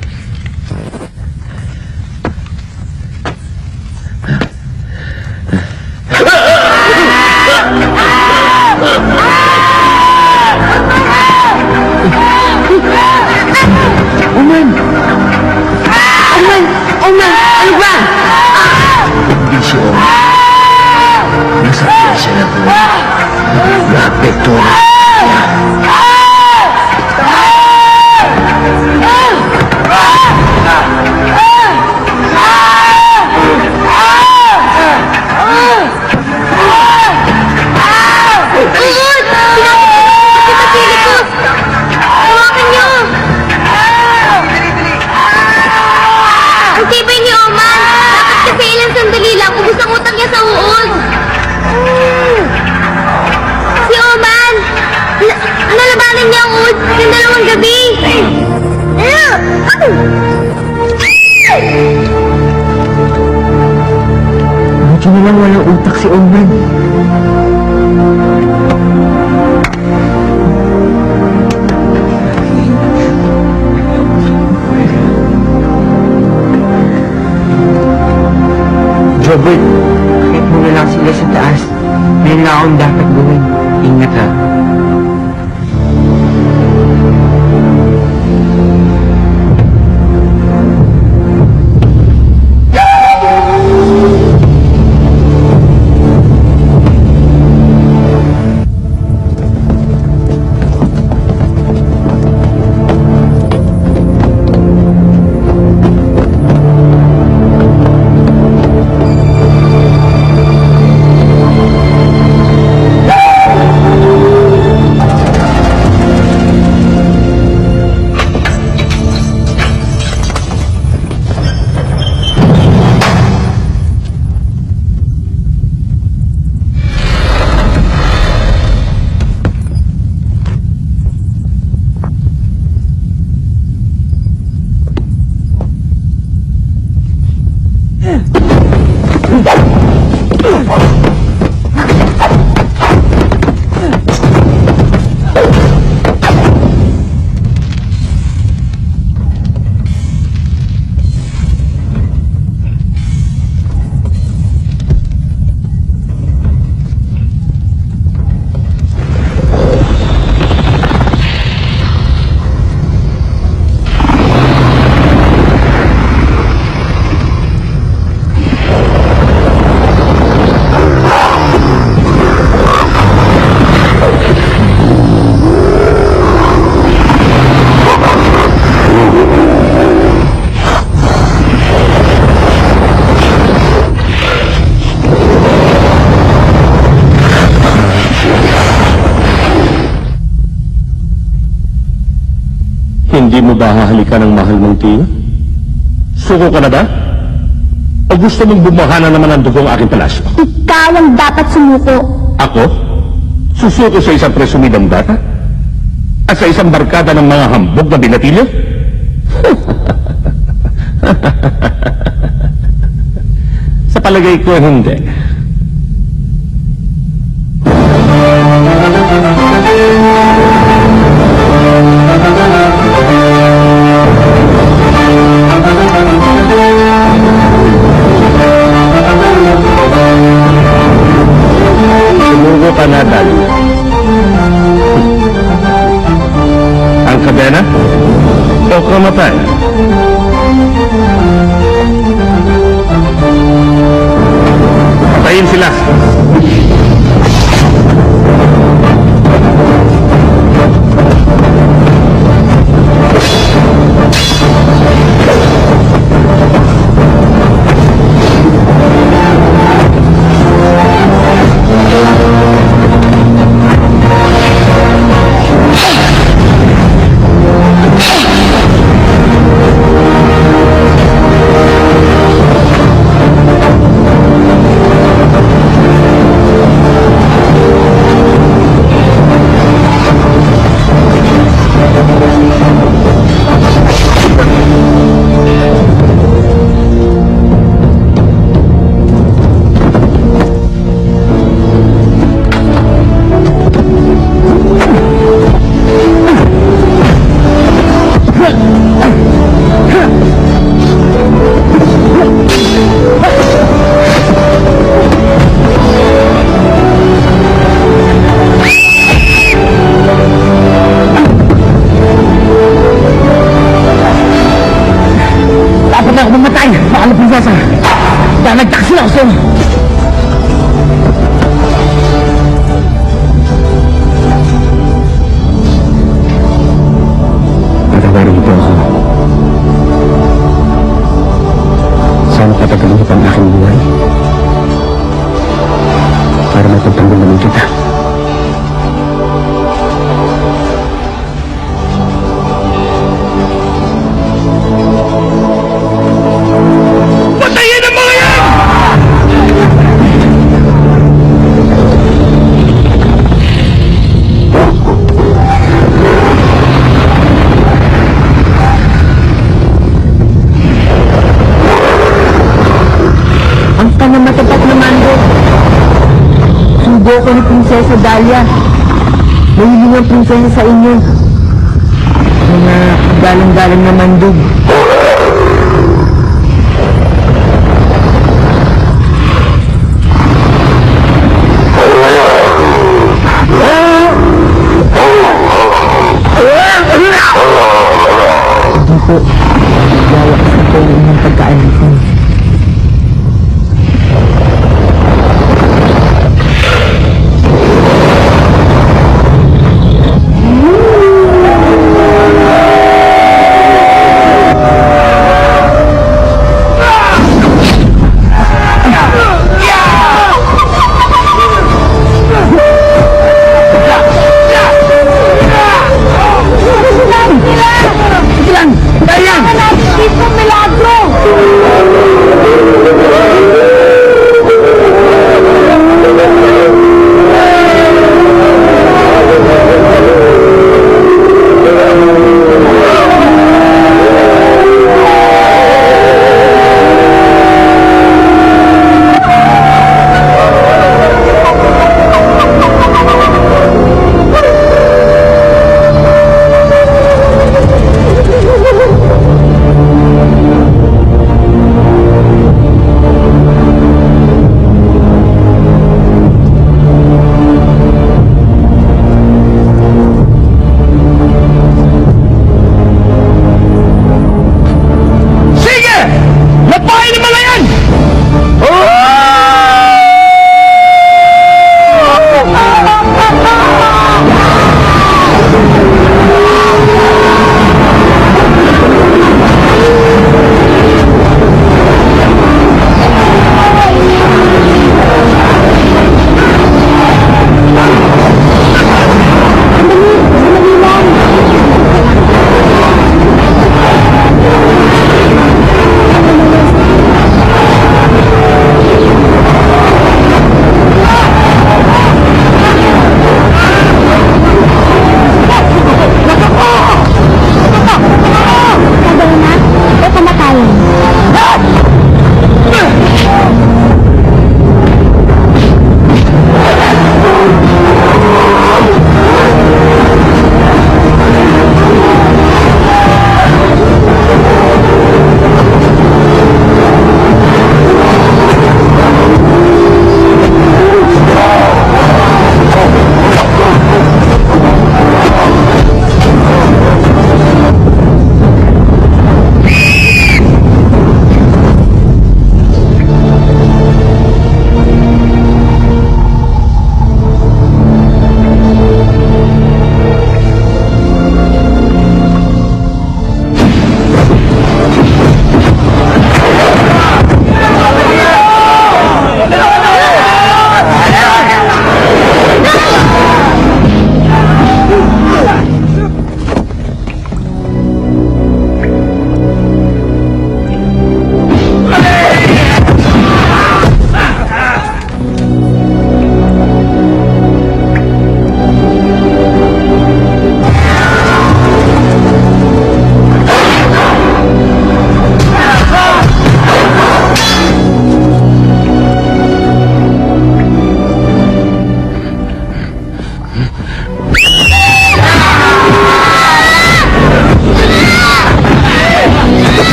Oman! Ano ba? Hindi si Oman. Nasa siya na po. Naapekto na. Ang tibay ni Oman! Dapat kasi ilang sandali lang, ubus ang utang niya sa uod! Si Oman! Nalabanan niya ang uod ng 2 gabi! Buti na lang walang utak si Oman. Robert, kahit muna lang sila sa taas, meron na akong dapat gawin. Ingat ha. Hindi mo ba hahalikan ng mahal mong tiyo? Suko ka na ba? O gusto mong bumahana naman ang dugong aking palasyo? Ikaw ang dapat sumuko. Ako? Susuko sa isang presumidang bata? At sa isang barkada ng mga hambog na binatilyo? Sa palagay ko, hindi. Sumuko ka na, Dali. Ang kadena? O kamatay? Patayin sila. prinsesa. Danagtak sila ako sa'yo. Patawarin niyo po ako. Sana patagalin niyo pa ang aking buhay. Para mapagtanggol namin kita. Patayin ang mga yan! Ang panamatapat na mando. Subo ko ni Prinsesa Dahlia. Mahiling ang prinsesa sa inyo. Mga galang-galang na mandog. Hindi po. Gawa sa po ang inyong pagkaalisan. Sige lang! Dahil yan! Hanapin dito, milagro!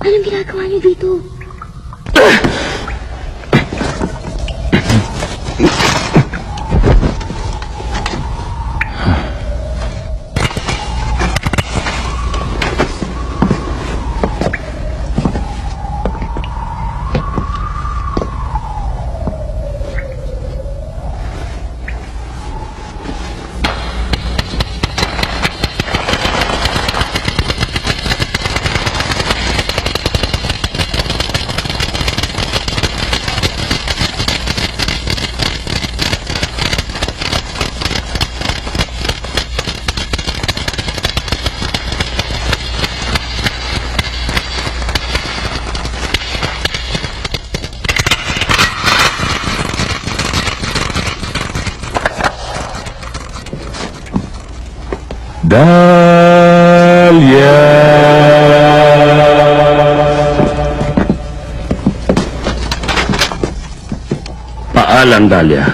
Anong ginagawa niyo dito? Dahlia! Paalam, Dahlia.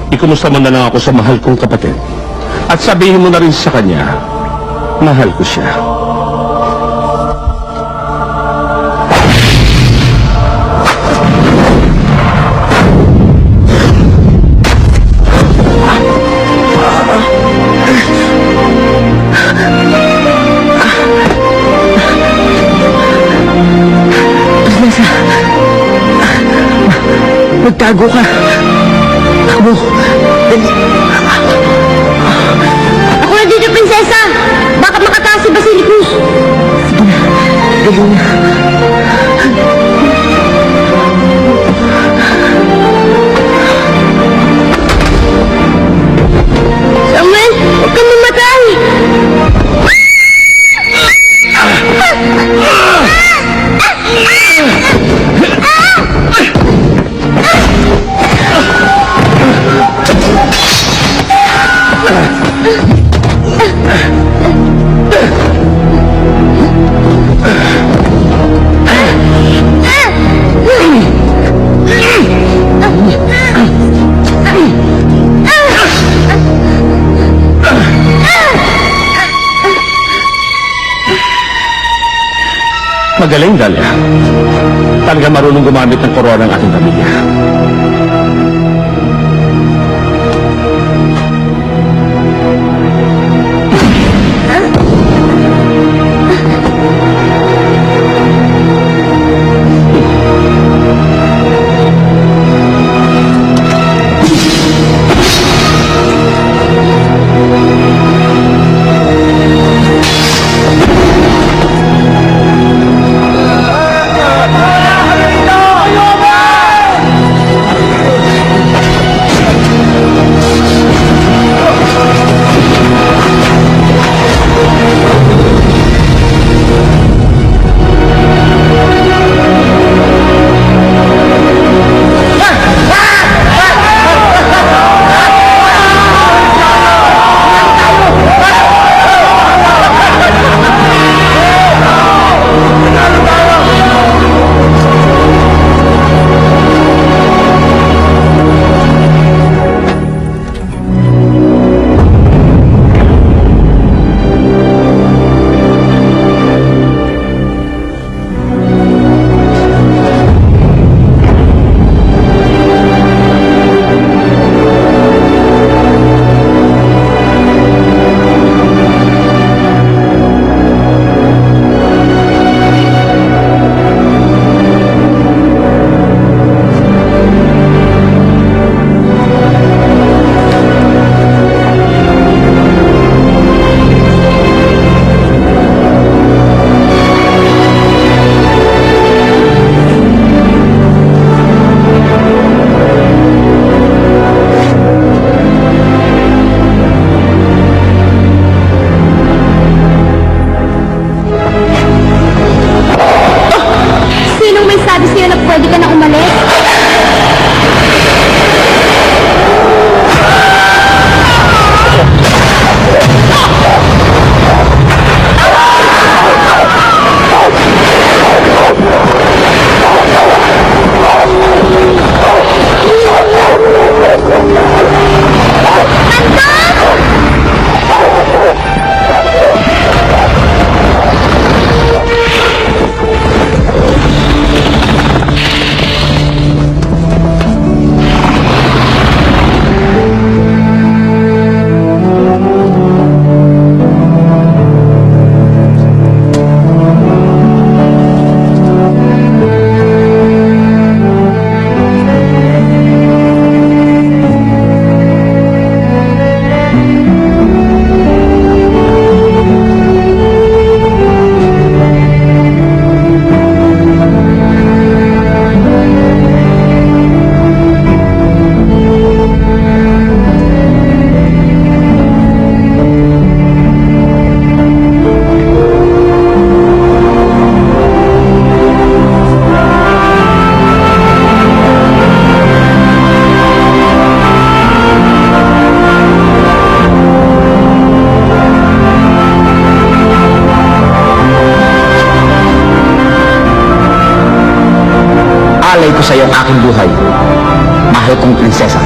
Ikumusta mo na lang ako sa mahal kong kapatid. At sabihin mo na rin sa kanya, mahal ko siya. Magtago ka. Takbo. Dali. Ako na dito, prinsesa! Baka makataas si Basilicus! Dali na. Samuel, huwag kang mamatay! Magaling, Dahlia. Talaga marunong gumamit ng korona ng ating pamilya. aking buhay. Mahal kong prinsesa.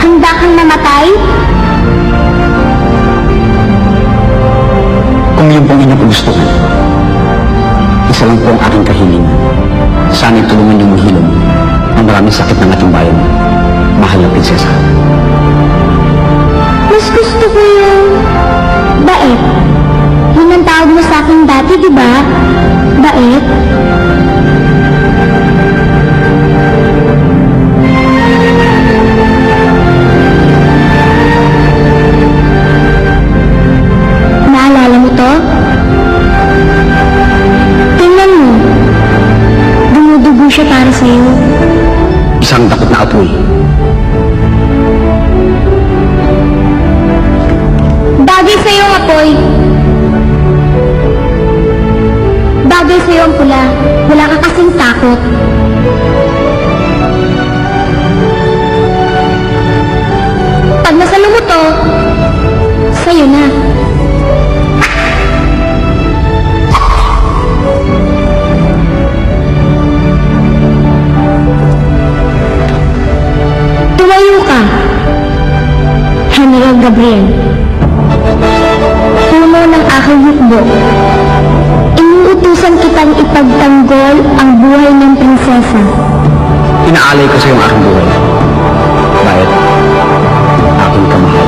Handa kang namatay? Kung yun pong inyong gustuhan, isa lang po ang aking kahilingan. Sana'y tulungan niyong mahilom ang maraming sakit ng ating bayan. Mahal na prinsesa. Mas gusto ko yung bait. Yun ang tawag mo sa akin dati, di ba? Bait? Naalala mo to? Tingnan mo. Dumudugo siya para sa'yo. Isang takot na apoy. Bagay sa'yo ang apoy. Bagay sa'yo ang pula. Wala ka kasing takot. Pag nasalo mo to, sa'yo na. Tumayo ka, General Gabriel. Puno ng aking hukbo. Inuutusan kitang ipagtanggol ang buhay ng prinsesa. Inaalay ko sa iyong aking buhay. Bakit? Aking kamahal.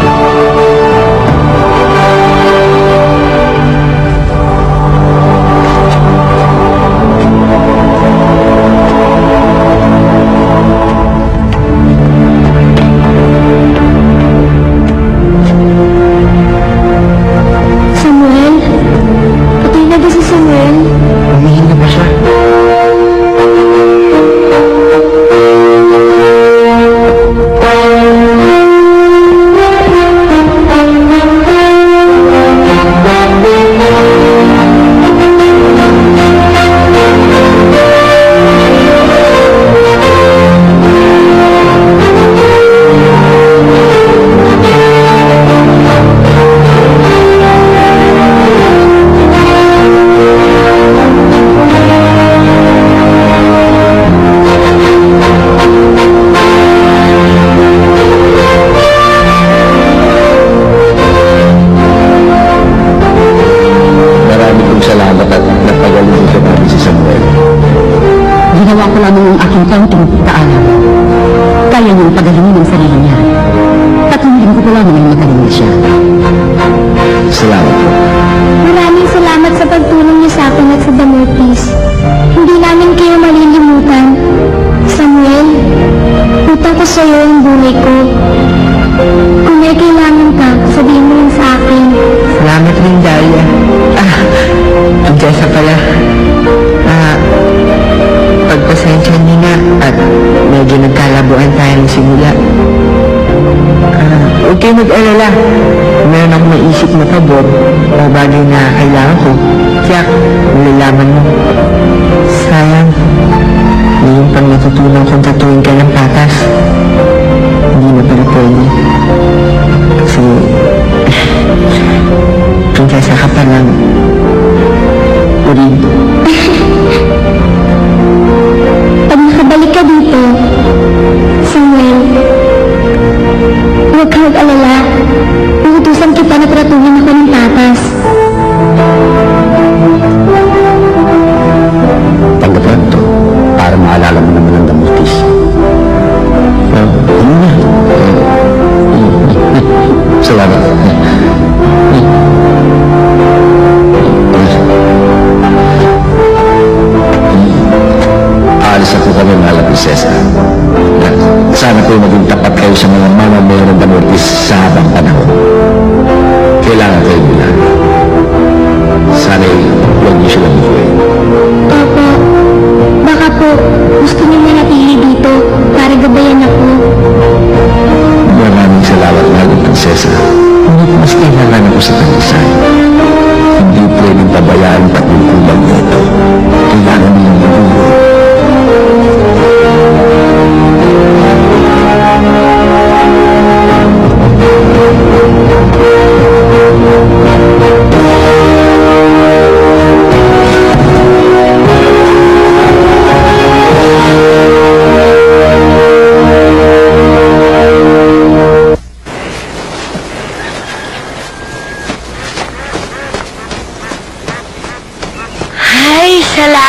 Samuel? Patay na ba si Samuel? Umihinga ba siya? Marami kong salamat at napagaling sa namin si Samuel. Ginawa ko lamang ang aking kaunting kaalam. Kaya niyang pagalingin ang sarili niya. Tatlong linggo ko lamang ang magaling na siya. Salamat po. Maraming salamat sa pagtulong niyo sa akin at sa Damortis. Hindi namin kayo malilimutan. Samuel, utang ko sa iyo ang buhay ko. Kung may kailangan ka, sabihin mo lang sa akin. Salamat rin, Dahlia. Prinsesa pala. Pagpasensya niyo na at medyo nagkalabuan tayo ng simula. Huwag kayo mag-alala. Meron akong maisip na pabor o bagay na kailangan ko. Tiyak, malalaman mo. Sayang, ngayon pang natutunan kong tatuin ka ng patas. Hindi na pala pwede. Kasi, prinsesa ka pa lang. Urig. Pag nakabalik ka dito, Samuel, huwag ka mag-alala. Uutusan kita na tratuhin ako ng patas. Tanggapin ito para maalala mo naman ang Damortis. Ano na? Salamat. Aalis ako kami, mahal na prinsesa. Sana po maging tapat kayo sa mga mamamayan ng Damortis sa habang panahon. Kailangan kayo bilang. Sana'y huwag niyo silang iuwi. Papa, baka po gusto niyo manatili dito para gabayan ako. Maraming salamat, mahal na prinsesa. Ngunit mas kailangan ako sa talisay. Hindi pwedeng pabayaan patungkulan nito. Kailangan nilang mabuhay.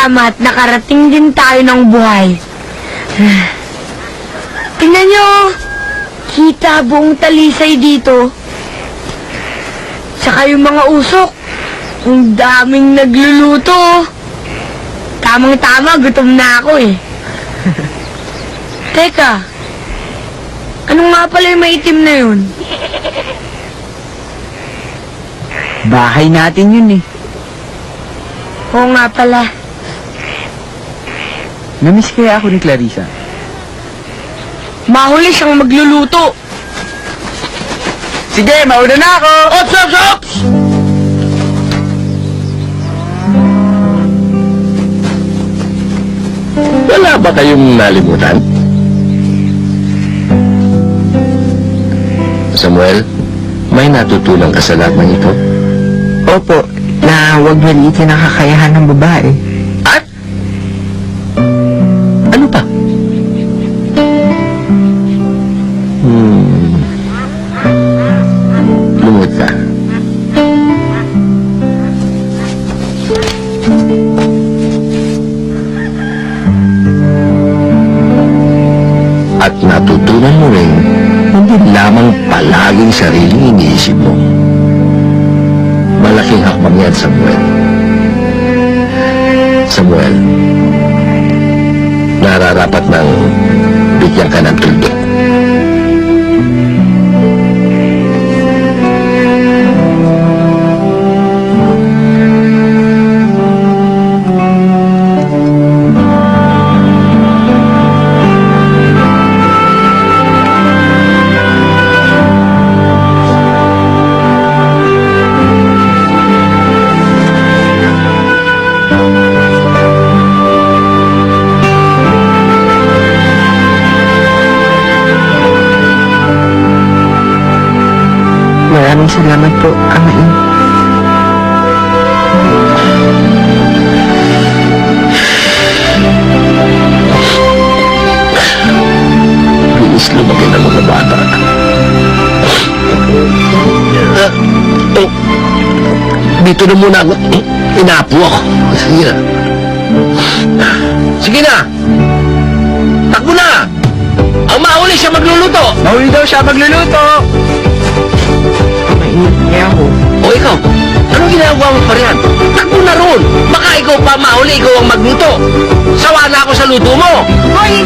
salamat, nakarating din tayo ng buhay. Tingnan nyo, kita buong talisay dito. Tsaka yung mga usok, ang daming nagluluto. Tamang-tama, gutom na ako eh. Teka, anong nga pala yung maitim na yun? Bahay natin yun eh. Oo nga pala. Namiss kaya ako ni Clarissa. Mahuli siyang magluluto. Sige, mauna na ako! Ops, ops, ops! Wala ba kayong nalimutan? Samuel, may natutunan ka sa lahat ng ito? Opo, na huwag maliitin ang kakayahan ng babae. At? Ano pa? Lumod ka. At natutunan mo rin hindi lamang palaging sariling iniisip mo. Malaking hakbang yan, Samuel. Samuel, nararapat ng bigyan ka ng tuldok. Maraming salamat po, Amain. Bilis lumaki ng mga bata. Dito na muna ako. Inapo ako. Sige na. Sige na! Takbo na! Ang mahuli siya magluluto! Mahuli daw siya magluluto! Mainit niya ako. O ikaw, anong ginagawa mo pa riyan? Takbo na roon! Baka ikaw pa mahuli, ikaw ang magluto! Sawa na ako sa luto mo! Hoy,